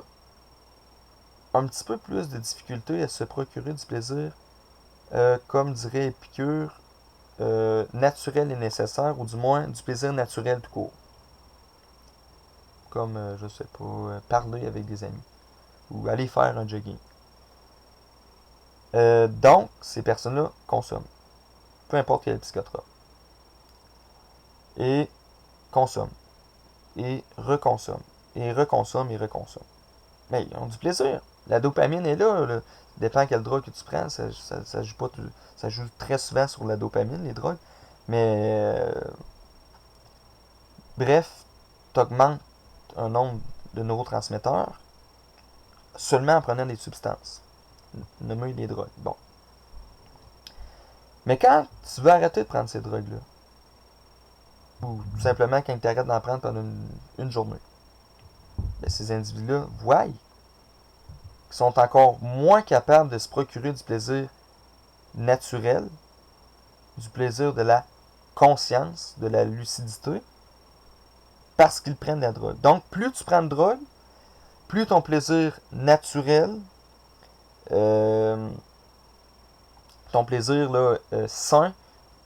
un petit peu plus de difficulté à se procurer du plaisir, comme dirait Épicure, naturel et nécessaire, ou du moins du plaisir naturel tout court. Comme, je sais pas, parler avec des amis, ou aller faire un jogging. Donc, ces personnes-là consomment, peu importe quel psychotrope, et consomment, et reconsomment, et reconsomment, et reconsomment. Mais ils ont du plaisir. La dopamine est là. Dépend quelle drogue que tu prends. Ça joue pas ça joue très souvent sur la dopamine, les drogues. Mais bref, tu augmentes un nombre de neurotransmetteurs seulement en prenant des substances. Nommées les drogues. Bon. Mais quand tu veux arrêter de prendre ces drogues-là, ou tout simplement quand tu arrêtes d'en prendre pendant une journée, ben, ces individus-là voient qu'ils sont encore moins capables de se procurer du plaisir naturel, du plaisir de la conscience, de la lucidité, parce qu'ils prennent de la drogue. Donc, plus tu prends de drogue, plus ton plaisir naturel, euh, ton plaisir là, sain,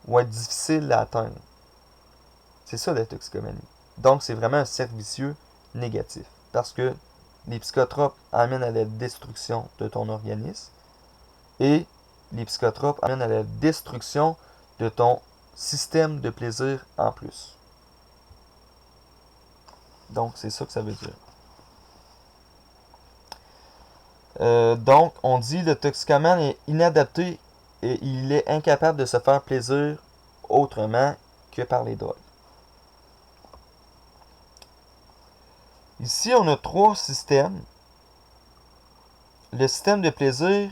va être difficile à atteindre. C'est ça la toxicomanie. Donc, c'est vraiment un cercle vicieux négatif. Parce que les psychotropes amènent à la destruction de ton organisme et les psychotropes amènent à la destruction de ton système de plaisir en plus. Donc, c'est ça que ça veut dire. Donc, on dit le toxicomane est inadapté et il est incapable de se faire plaisir autrement que par les drogues. Ici, on a trois systèmes. Le système de plaisir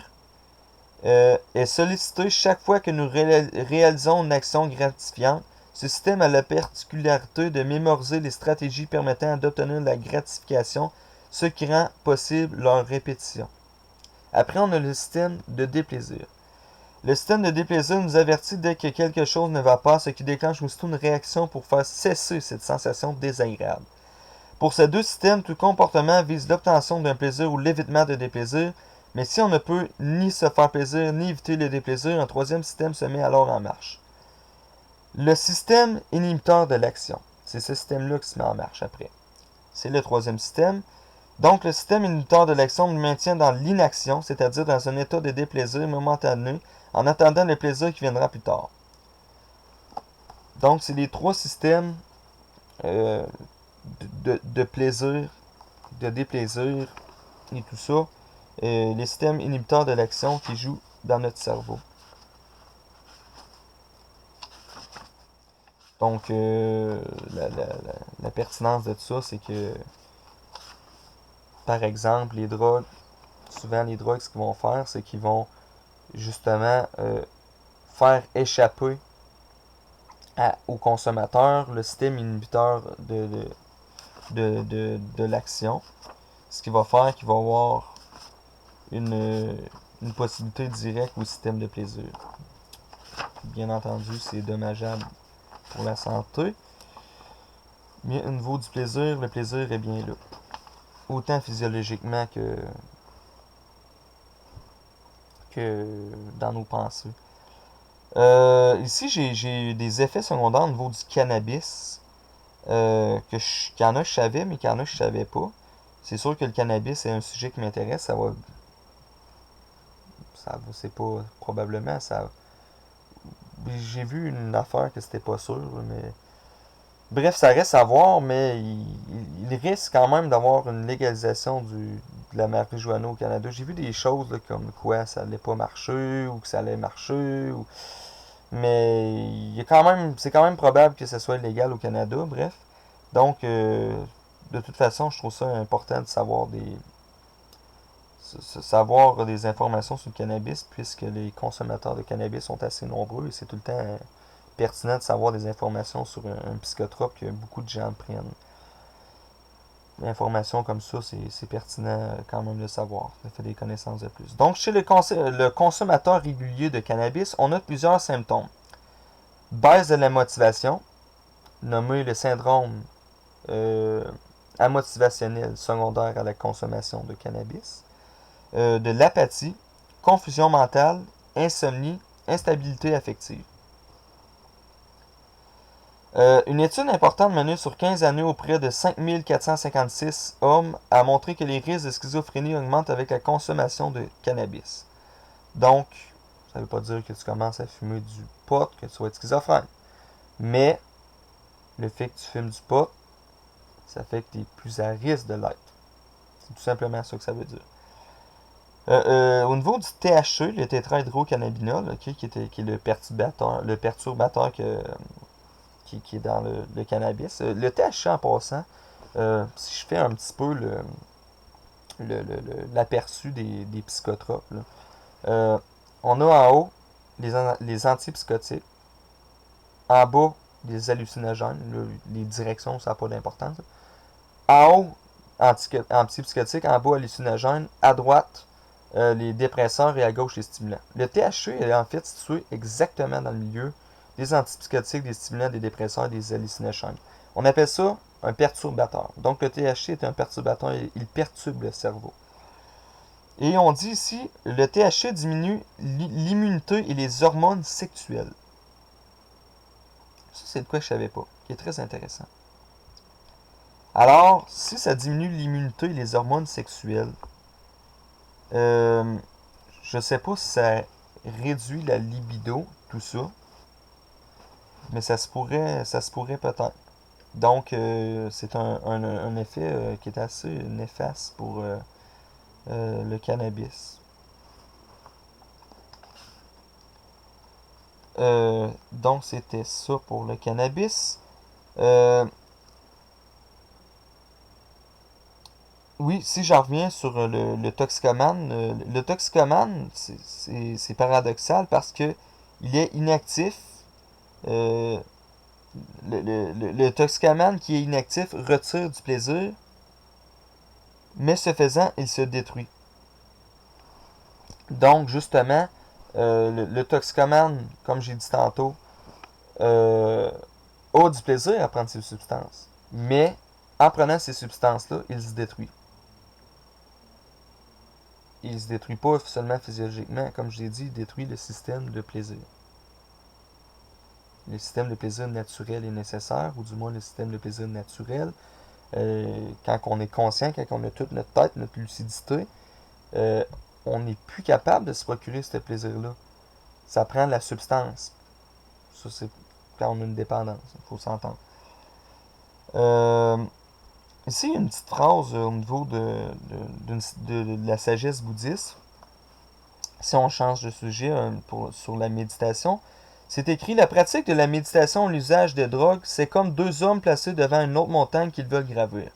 est sollicité chaque fois que nous réalisons une action gratifiante. Ce système a la particularité de mémoriser les stratégies permettant d'obtenir la gratification, ce qui rend possible leur répétition. Après, on a le système de déplaisir. Le système de déplaisir nous avertit dès que quelque chose ne va pas, ce qui déclenche aussitôt une réaction pour faire cesser cette sensation désagréable. Pour ces deux systèmes, tout comportement vise l'obtention d'un plaisir ou l'évitement de déplaisir, mais si on ne peut ni se faire plaisir ni éviter le déplaisir, un troisième système se met alors en marche. Le système inhibiteur de l'action. C'est ce système-là qui se met en marche après. C'est le troisième système. Donc, le système inhibiteur de l'action nous maintient dans l'inaction, c'est-à-dire dans un état de déplaisir momentané, en attendant le plaisir qui viendra plus tard. Donc, c'est les trois systèmes de plaisir, de déplaisir et tout ça. Les systèmes inhibiteurs de l'action qui jouent dans notre cerveau. Donc, la pertinence de tout ça, c'est que, par exemple, les drogues, souvent les drogues, ce qu'ils vont faire, c'est qu'ils vont justement faire échapper au consommateur le système inhibiteur de l'action. Ce qui va faire qu'il va avoir une possibilité directe au système de plaisir. Bien entendu, c'est dommageable pour la santé. Mais au niveau du plaisir, le plaisir est bien là. Autant physiologiquement que dans nos pensées. Ici, j'ai des effets secondaires au niveau du cannabis. Qu'il y en a je savais, mais qu'il y en a je savais pas. C'est sûr que le cannabis est un sujet qui m'intéresse. C'est pas probablement. J'ai vu une affaire que c'était pas sûr, mais bref, ça reste à voir, mais il risque quand même d'avoir une légalisation de la marijuana au Canada. J'ai vu des choses là, comme quoi ça allait pas marcher ou que ça allait marcher. Mais c'est quand même probable que ça soit illégal au Canada, bref. Donc, de toute façon, je trouve ça important de savoir des informations sur le cannabis, puisque les consommateurs de cannabis sont assez nombreux et c'est tout le temps pertinent de savoir des informations sur un psychotrope que beaucoup de gens prennent. L'information comme ça, c'est pertinent quand même de savoir. Ça fait des connaissances de plus. Donc, chez le consommateur régulier de cannabis, on a plusieurs symptômes. Baisse de la motivation, nommé le syndrome amotivationnel secondaire à la consommation de cannabis. De l'apathie, confusion mentale, insomnie, instabilité affective. Une étude importante menée sur 15 années auprès de 5456 hommes a montré que les risques de schizophrénie augmentent avec la consommation de cannabis. Donc, ça ne veut pas dire que tu commences à fumer du pot, que tu vas être schizophrène. Mais, le fait que tu fumes du pot, ça fait que tu es plus à risque de l'être. C'est tout simplement ça que ça veut dire. Au niveau du THC, le tétrahydrocannabinol, okay, qui est le perturbateur qui est dans le cannabis. Le THC en passant, si je fais un petit peu l'aperçu des psychotropes, là, on a en haut les antipsychotiques, en bas les hallucinogènes, les directions, ça n'a pas d'importance. En haut, antipsychotiques, en bas hallucinogènes, à droite, les dépresseurs et à gauche les stimulants. Le THC est en fait situé exactement dans le milieu des antipsychotiques, des stimulants, des dépresseurs et des hallucinogènes. On appelle ça un perturbateur. Donc le THC est un perturbateur, il perturbe le cerveau. Et on dit ici, le THC diminue l'immunité et les hormones sexuelles. Ça, c'est de quoi je ne savais pas, qui est très intéressant. Alors, si ça diminue l'immunité et les hormones sexuelles, je ne sais pas si ça réduit la libido, tout ça, mais ça se pourrait peut-être. Donc, c'est un effet qui est assez néfaste pour le cannabis. Donc, c'était ça pour le cannabis. Oui, si j'en reviens sur le toxicomane, le toxicomane, c'est paradoxal parce que il est inactif. Euh, le toxicomane qui est inactif retire du plaisir, mais ce faisant, il se détruit. Donc, justement, le toxicomane, comme j'ai dit tantôt, a du plaisir à prendre ces substances. Mais en prenant ces substances-là, il se détruit. Il ne se détruit pas seulement physiologiquement, comme je l'ai dit, il détruit le système de plaisir. Le système de plaisir naturel est nécessaire, ou du moins le système de plaisir naturel, quand on est conscient, quand on a toute notre tête, notre lucidité, on n'est plus capable de se procurer ce plaisir-là. Ça prend de la substance. Ça, c'est quand on a une dépendance. Il faut s'entendre. Ici, il y a une petite phrase au niveau de la sagesse bouddhiste. Si on change de sujet sur la méditation, c'est écrit: la pratique de la méditation, l'usage de drogue, c'est comme deux hommes placés devant une autre montagne qu'ils veulent gravir.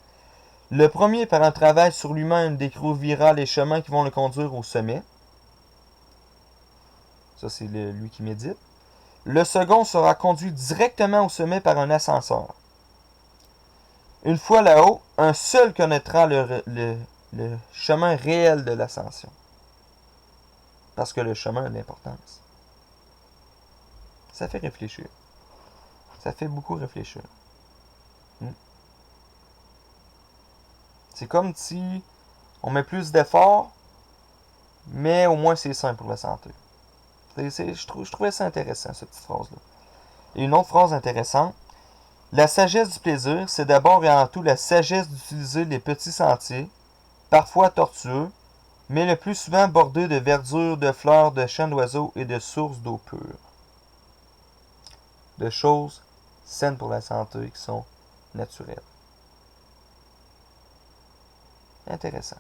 Le premier, par un travail sur lui-même, découvrira les chemins qui vont le conduire au sommet. Ça, c'est lui qui médite. Le second sera conduit directement au sommet par un ascenseur. Une fois là-haut, un seul connaîtra le chemin réel de l'ascension. Parce que le chemin a de l'importance. Ça fait réfléchir. Ça fait beaucoup réfléchir. C'est comme si on met plus d'efforts, mais au moins c'est sain pour la santé. Je trouvais ça intéressant, cette petite phrase-là. Et une autre phrase intéressante: la sagesse du plaisir, c'est d'abord et avant tout la sagesse d'utiliser les petits sentiers, parfois tortueux, mais le plus souvent bordés de verdure, de fleurs, de chants d'oiseaux et de sources d'eau pure. De choses saines pour la santé qui sont naturelles. Intéressant.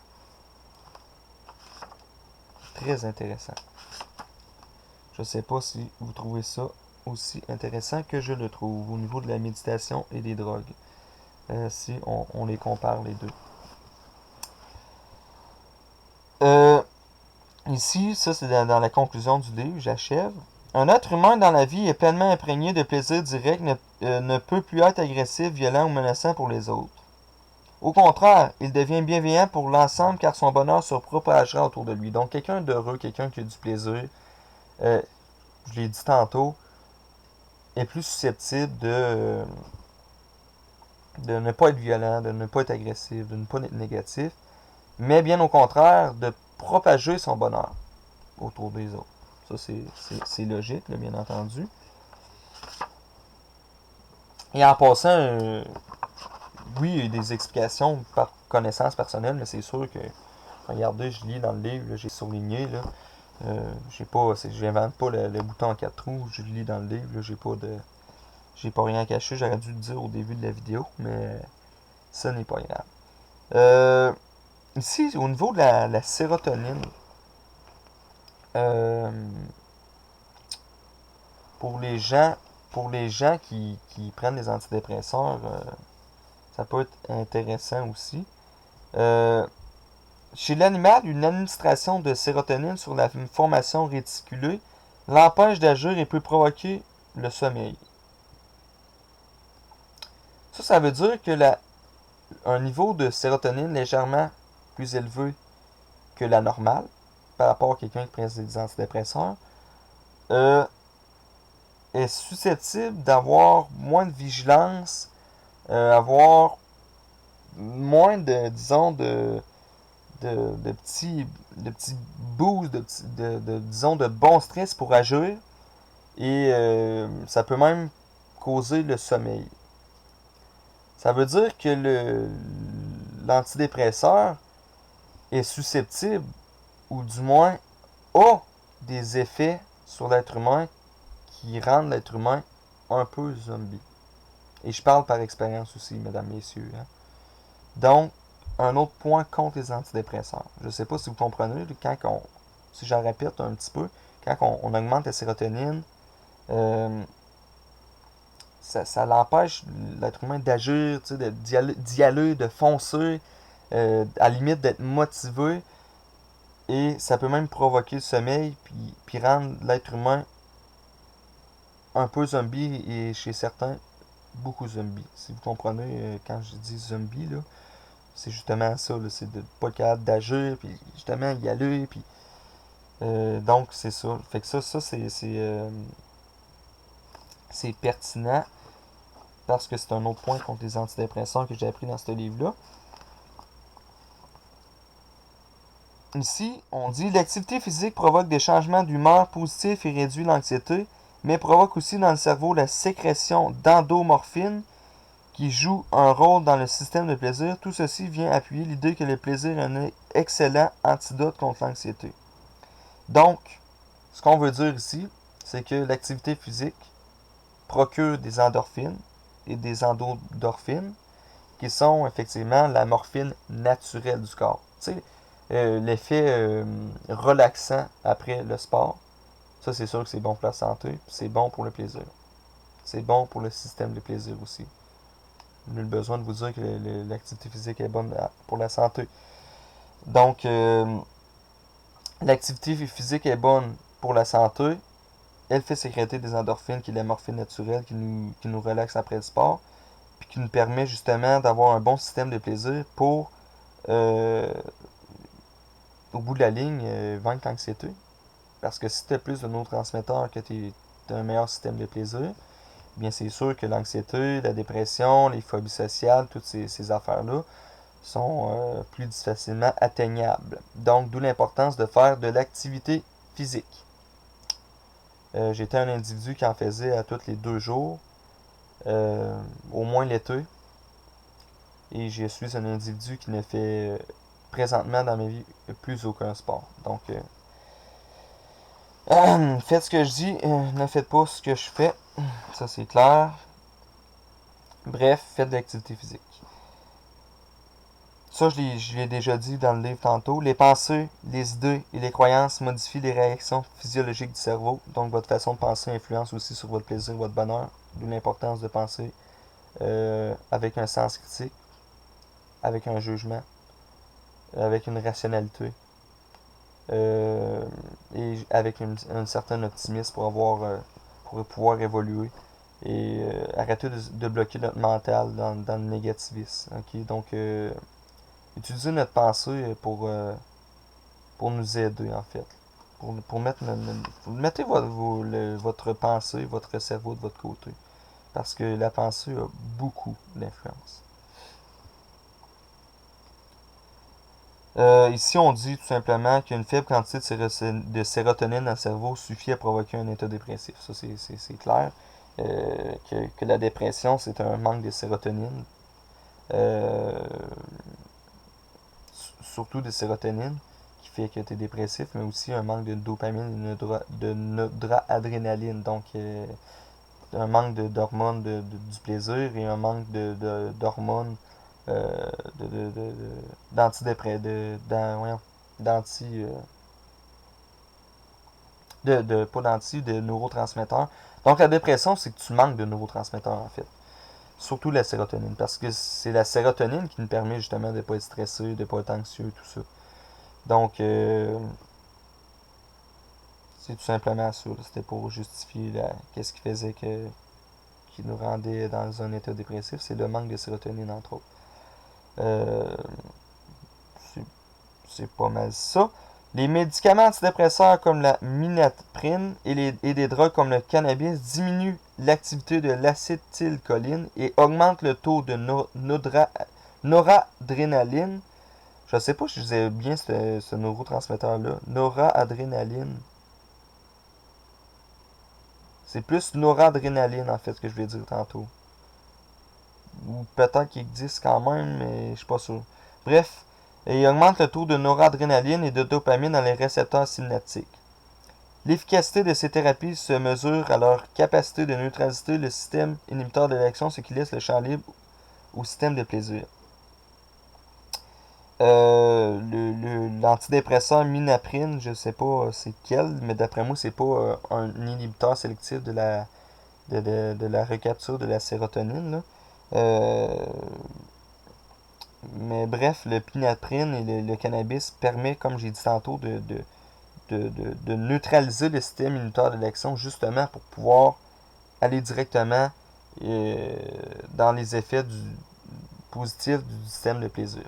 Très intéressant. Je ne sais pas si vous trouvez ça aussi intéressant que je le trouve au niveau de la méditation et des drogues. Si on les compare les deux. Ici, ça c'est dans la conclusion du livre, j'achève. Un être humain dans la vie est pleinement imprégné de plaisir direct, ne peut plus être agressif, violent ou menaçant pour les autres. Au contraire, il devient bienveillant pour l'ensemble car son bonheur se propagera autour de lui. Donc quelqu'un d'heureux, quelqu'un qui a du plaisir, je l'ai dit tantôt, est plus susceptible de ne pas être violent, de ne pas être agressif, de ne pas être négatif, mais bien au contraire, de propager son bonheur autour des autres. Ça, c'est logique, là, bien entendu. Et en passant, oui, il y a eu des explications par connaissance personnelle, mais c'est sûr que, regardez, je lis dans le livre, là, j'ai souligné, là, j'invente pas le bouton en 4 trous, je lis dans le livre, là, j'ai pas rien caché, j'aurais dû le dire au début de la vidéo, mais ça n'est pas grave. Ici, au niveau de la sérotonine, pour les gens, qui prennent des antidépresseurs, ça peut être intéressant aussi. Chez l'animal, une administration de sérotonine sur la formation réticulée l'empêche d'agir et peut provoquer le sommeil. Ça veut dire que un niveau de sérotonine légèrement plus élevé que la normale, par rapport à quelqu'un qui prend des antidépresseurs, est susceptible d'avoir moins de vigilance, avoir moins disons, de petits boosts, disons, de bon stress pour agir, et ça peut même causer le sommeil. Ça veut dire que l'antidépresseur est susceptible, ou du moins a des effets sur l'être humain qui rendent l'être humain un peu zombie. Et je parle par expérience aussi, mesdames, messieurs. Hein. Donc, un autre point contre les antidépresseurs. Je ne sais pas si vous comprenez, si j'en répète un petit peu, quand on augmente la sérotonine, ça l'empêche l'être humain d'agir, d'y aller, de foncer, à la limite d'être motivé, et ça peut même provoquer le sommeil, puis rendre l'être humain un peu zombie, et chez certains, beaucoup zombie. Si vous comprenez, quand je dis zombie, là, c'est justement ça, là, c'est de pas être capable d'agir, puis justement y aller, puis Donc, c'est ça. Fait que ça c'est pertinent parce que c'est un autre point contre les antidépresseurs que j'ai appris dans ce livre-là. Ici, on dit l'activité physique provoque des changements d'humeur positifs et réduit l'anxiété, mais provoque aussi dans le cerveau la sécrétion d'endomorphine qui joue un rôle dans le système de plaisir. Tout ceci vient appuyer l'idée que le plaisir est un excellent antidote contre l'anxiété. Donc, ce qu'on veut dire ici, c'est que l'activité physique procure des endorphines et des endodorphines qui sont effectivement la morphine naturelle du corps. Tu sais, l'effet relaxant après le sport, ça c'est sûr que c'est bon pour la santé, c'est bon pour le plaisir. C'est bon pour le système de plaisir aussi. Nul besoin de vous dire que l'activité physique est bonne pour la santé. Donc, l'activité physique est bonne pour la santé. Elle fait sécréter des endorphines, qui est la morphine naturelle, qui nous relaxe après le sport, puis qui nous permet justement d'avoir un bon système de plaisir pour, euh, au bout de la ligne, vaincre l'anxiété. Parce que si tu as plus de neurotransmetteurs que tu as un meilleur système de plaisir, bien c'est sûr que l'anxiété, la dépression, les phobies sociales, toutes ces affaires-là sont plus facilement atteignables. Donc, d'où l'importance de faire de l'activité physique. J'étais un individu qui en faisait à tous les 2 jours, au moins l'été. Et je suis un individu qui ne fait présentement dans ma vie plus aucun sport. Donc, faites ce que je dis, ne faites pas ce que je fais. Ça, c'est clair. Bref, faites de l'activité physique. Ça, je l'ai déjà dit dans le livre tantôt. Les pensées, les idées et les croyances modifient les réactions physiologiques du cerveau. Donc, votre façon de penser influence aussi sur votre plaisir, votre bonheur. D'où l'importance de penser avec un sens critique, avec un jugement, avec une rationalité et avec un certain optimisme pour pouvoir évoluer et arrêter de bloquer notre mental dans le négativisme. Okay? Donc, utiliser notre pensée pour nous aider, en fait. Pour mettre mettez votre pensée, votre cerveau de votre côté. Parce que la pensée a beaucoup d'influence. Ici, on dit tout simplement qu'une faible quantité de sérotonine dans le cerveau suffit à provoquer un état dépressif. Ça, c'est clair. Que la dépression, c'est un manque de sérotonine. Euh, Surtout de sérotonine, qui fait que tu es dépressif, mais aussi un manque de dopamine et de noradrénaline. Donc, un manque d'hormones du plaisir et un manque d'hormones euh, d'antidépré d'anti pas d'anti de neurotransmetteurs. Donc la dépression, c'est que tu manques de neurotransmetteurs en fait. Surtout la sérotonine, parce que c'est la sérotonine qui nous permet justement de ne pas être stressé, de ne pas être anxieux, tout ça. Donc, c'est tout simplement ça. C'était pour justifier qu'est-ce qui faisait qui nous rendait dans un état dépressif. C'est le manque de sérotonine, entre autres. Euh, c'est c'est pas mal ça. Les médicaments antidépresseurs comme la minaprine et des drogues comme le cannabis diminuent l'activité de l'acétylcholine et augmentent le taux de noradrénaline. Je ne sais pas si je disais bien ce neurotransmetteur-là. Noradrénaline. C'est plus noradrénaline en fait que je voulais dire tantôt. Ou peut-être qu'il existe quand même, mais je suis pas sûr. Bref, et il augmente le taux de noradrénaline et de dopamine dans les récepteurs synaptiques. L'efficacité de ces thérapies se mesure à leur capacité de neutraliser le système inhibiteur de l'action, ce qui laisse le champ libre au système de plaisir. L'antidépresseur minaprine, je sais pas c'est quel, mais d'après moi, c'est pas un inhibiteur sélectif de la recapture de la sérotonine. Là. Euh, mais bref, le pinaprine et le cannabis permet, comme j'ai dit tantôt, de neutraliser le système immunitaire de l'action justement pour pouvoir aller directement dans les effets positifs du système de plaisir.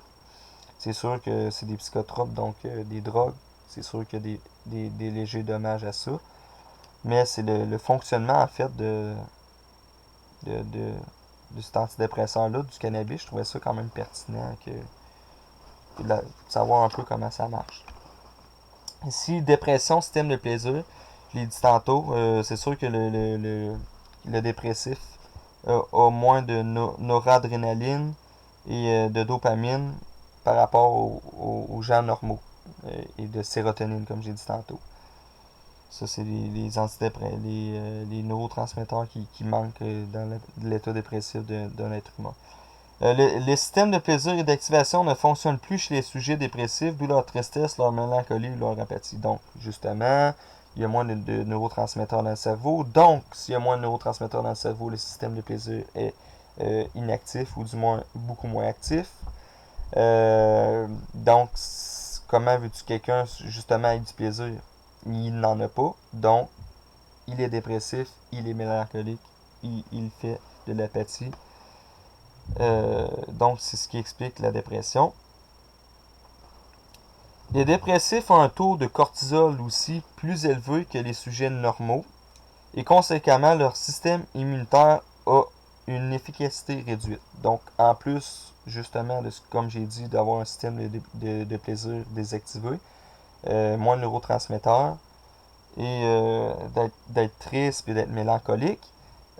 C'est sûr que c'est des psychotropes, donc des drogues. c'est sûr qu'il y a des légers dommages à ça. Mais c'est le fonctionnement, en fait, de, de, de cet antidépresseur-là, du cannabis. Je trouvais ça quand même pertinent de savoir un peu comment ça marche. Ici, dépression, système de plaisir. Je l'ai dit tantôt, c'est sûr que le dépressif a moins de noradrénaline et de dopamine par rapport aux gens normaux et de sérotonine, comme j'ai dit tantôt. Ça, c'est les neurotransmetteurs qui manquent dans l'état dépressif d'un être humain. Les systèmes de plaisir et d'activation ne fonctionnent plus chez les sujets dépressifs, d'où leur tristesse, leur mélancolie ou leur apathie. Donc, justement, il y a moins de neurotransmetteurs dans le cerveau. Donc, s'il y a moins de neurotransmetteurs dans le cerveau, le système de plaisir est inactif ou du moins beaucoup moins actif. Donc, comment veux-tu quelqu'un justement ait du plaisir? Il n'en a pas. Donc, il est dépressif, il est mélancolique, il fait de l'apathie. Donc, c'est ce qui explique la dépression. Les dépressifs ont un taux de cortisol aussi plus élevé que les sujets normaux et conséquemment, leur système immunitaire a une efficacité réduite. Donc, en plus, justement, comme j'ai dit, d'avoir un système de plaisir désactivé, moins de neurotransmetteurs et d'être triste et d'être mélancolique,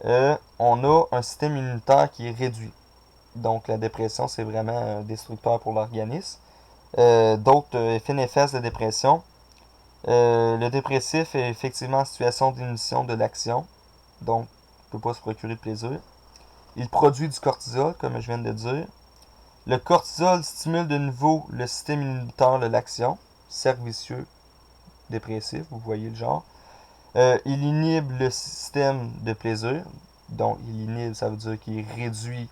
on a un système immunitaire qui est réduit. Donc, la dépression, c'est vraiment destructeur pour l'organisme. D'autres effets néfastes de dépression. Le dépressif est effectivement en situation d'inhibition de l'action. Donc, il ne peut pas se procurer de plaisir. Il produit du cortisol, comme je viens de dire. Le cortisol stimule de nouveau le système inhibiteur de l'action. Cercle vicieux dépressif, vous voyez le genre. Il inhibe le système de plaisir. Donc, il inhibe, ça veut dire qu'il réduit,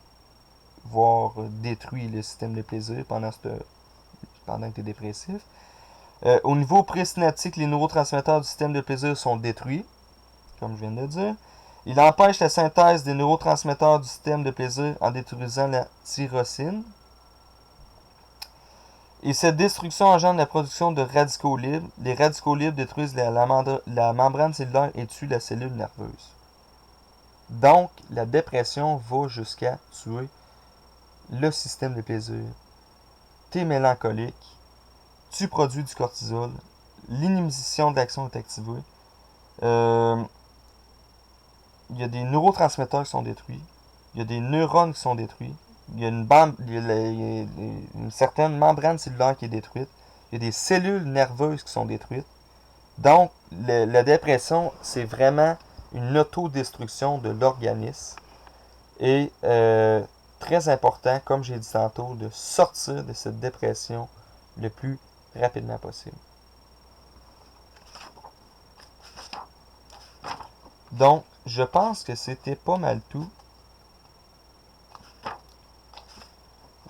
voire détruit le système de plaisir pendant que tu es dépressif. Au niveau présynaptique, les neurotransmetteurs du système de plaisir sont détruits, comme je viens de le dire. Il empêche la synthèse des neurotransmetteurs du système de plaisir en détruisant la tyrosine. Et cette destruction engendre la production de radicaux libres. Les radicaux libres détruisent la membrane cellulaire et tuent la cellule nerveuse. Donc, la dépression va jusqu'à tuer le système de plaisir. Tu es mélancolique, tu produis du cortisol, l'inhibition de l'action est activée. Il y a des neurotransmetteurs qui sont détruits. Il y a des neurones qui sont détruits. Il y a une certaine membrane cellulaire qui est détruite. Il y a des cellules nerveuses qui sont détruites. Donc, la dépression, c'est vraiment une autodestruction de l'organisme. Et très important, comme j'ai dit tantôt, de sortir de cette dépression le plus rapidement possible. Donc, je pense que c'était pas mal tout.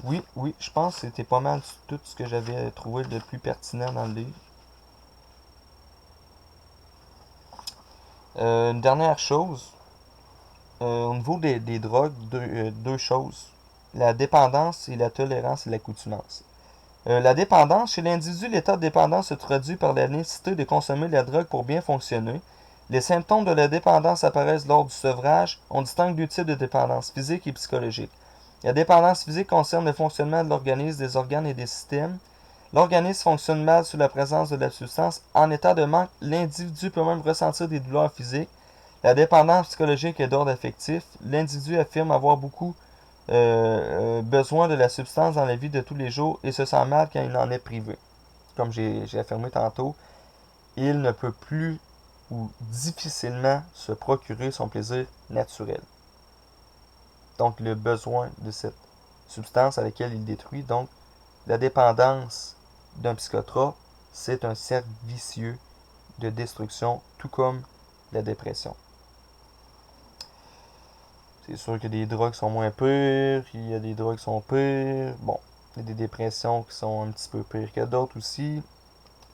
Oui, je pense que c'était pas mal tout ce que j'avais trouvé de plus pertinent dans le livre. Une dernière chose, au niveau des drogues, deux choses. La dépendance et la tolérance et l'accoutumance. La dépendance, chez l'individu, l'état de dépendance se traduit par la nécessité de consommer la drogue pour bien fonctionner. Les symptômes de la dépendance apparaissent lors du sevrage. On distingue deux types de dépendance, physique et psychologique. La dépendance physique concerne le fonctionnement de l'organisme, des organes et des systèmes. L'organisme fonctionne mal sous la présence de la substance. En état de manque, l'individu peut même ressentir des douleurs physiques. La dépendance psychologique est d'ordre affectif. L'individu affirme avoir beaucoup besoin de la substance dans la vie de tous les jours et se sent mal quand il en est privé. Comme j'ai affirmé tantôt, il ne peut plus ou difficilement se procurer son plaisir naturel. Donc, le besoin de cette substance à laquelle il détruit. Donc, la dépendance d'un psychotrope, c'est un cercle vicieux de destruction, tout comme la dépression. C'est sûr que des drogues sont moins pires, il y a des drogues qui sont pires. Bon, il y a des dépressions qui sont un petit peu pires que d'autres aussi,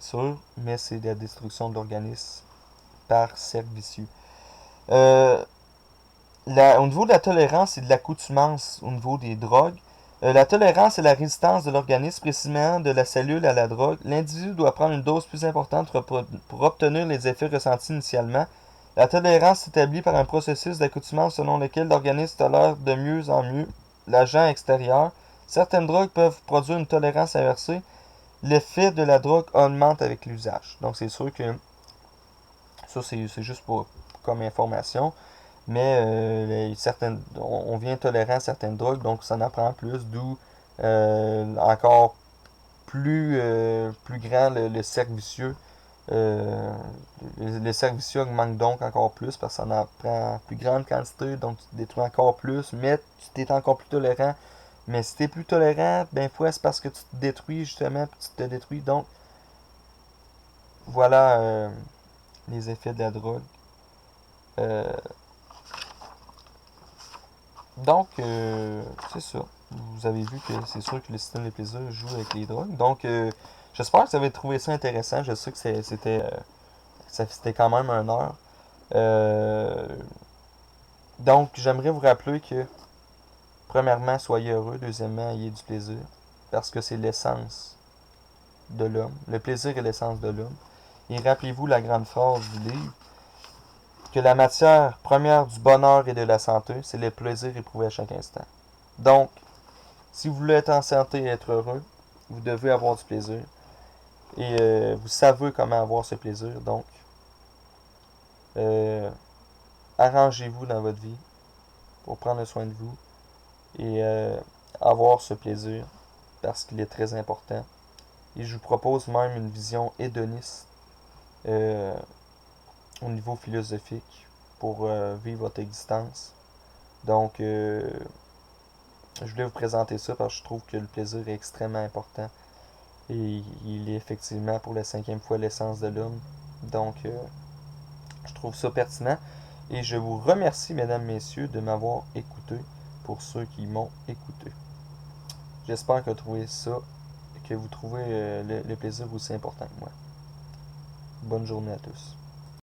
sûr, mais c'est la destruction de l'organisme par cercle vicieux. Au niveau de la tolérance et de l'accoutumance au niveau des drogues, La tolérance est la résistance de l'organisme, précisément de la cellule à la drogue. L'individu doit prendre une dose plus importante pour obtenir les effets ressentis initialement. La tolérance s'établit par un processus d'accoutumance selon lequel l'organisme tolère de mieux en mieux l'agent extérieur. Certaines drogues peuvent produire une tolérance inversée. L'effet de la drogue augmente avec l'usage. Donc c'est sûr que ça c'est juste comme information. Mais on vient tolérant certaines drogues, donc ça en prend plus, d'où encore plus grand le cercle vicieux. Le cercle vicieux augmente donc encore plus parce que ça en prend plus grande quantité, donc tu te détruis encore plus, mais tu t'es encore plus tolérant. Mais si tu es plus tolérant, ben fois c'est parce que tu te détruis justement, puis tu te détruis. Donc voilà les effets de la drogue. Euh, donc, c'est ça. Vous avez vu que c'est sûr que le système de plaisir joue avec les drogues. Donc, j'espère que vous avez trouvé ça intéressant. Je sais que c'était quand même 1 heure. Euh, donc, j'aimerais vous rappeler que, premièrement, soyez heureux. Deuxièmement, ayez du plaisir. Parce que c'est l'essence de l'homme. Le plaisir est l'essence de l'homme. Et rappelez-vous la grande phrase du livre, que la matière première du bonheur et de la santé, c'est le plaisir éprouvé à chaque instant. Donc, si vous voulez être en santé et être heureux, vous devez avoir du plaisir. Et vous savez comment avoir ce plaisir. Donc, euh, arrangez-vous dans votre vie pour prendre soin de vous et avoir ce plaisir parce qu'il est très important. Et je vous propose même une vision hédoniste euh, au niveau philosophique pour vivre votre existence. Donc, je voulais vous présenter ça parce que je trouve que le plaisir est extrêmement important. Et il est effectivement pour la 5e fois l'essence de l'homme. Donc, je trouve ça pertinent. Et je vous remercie, mesdames, messieurs, de m'avoir écouté pour ceux qui m'ont écouté. J'espère que vous trouvez le plaisir aussi important que moi. Bonne journée à tous.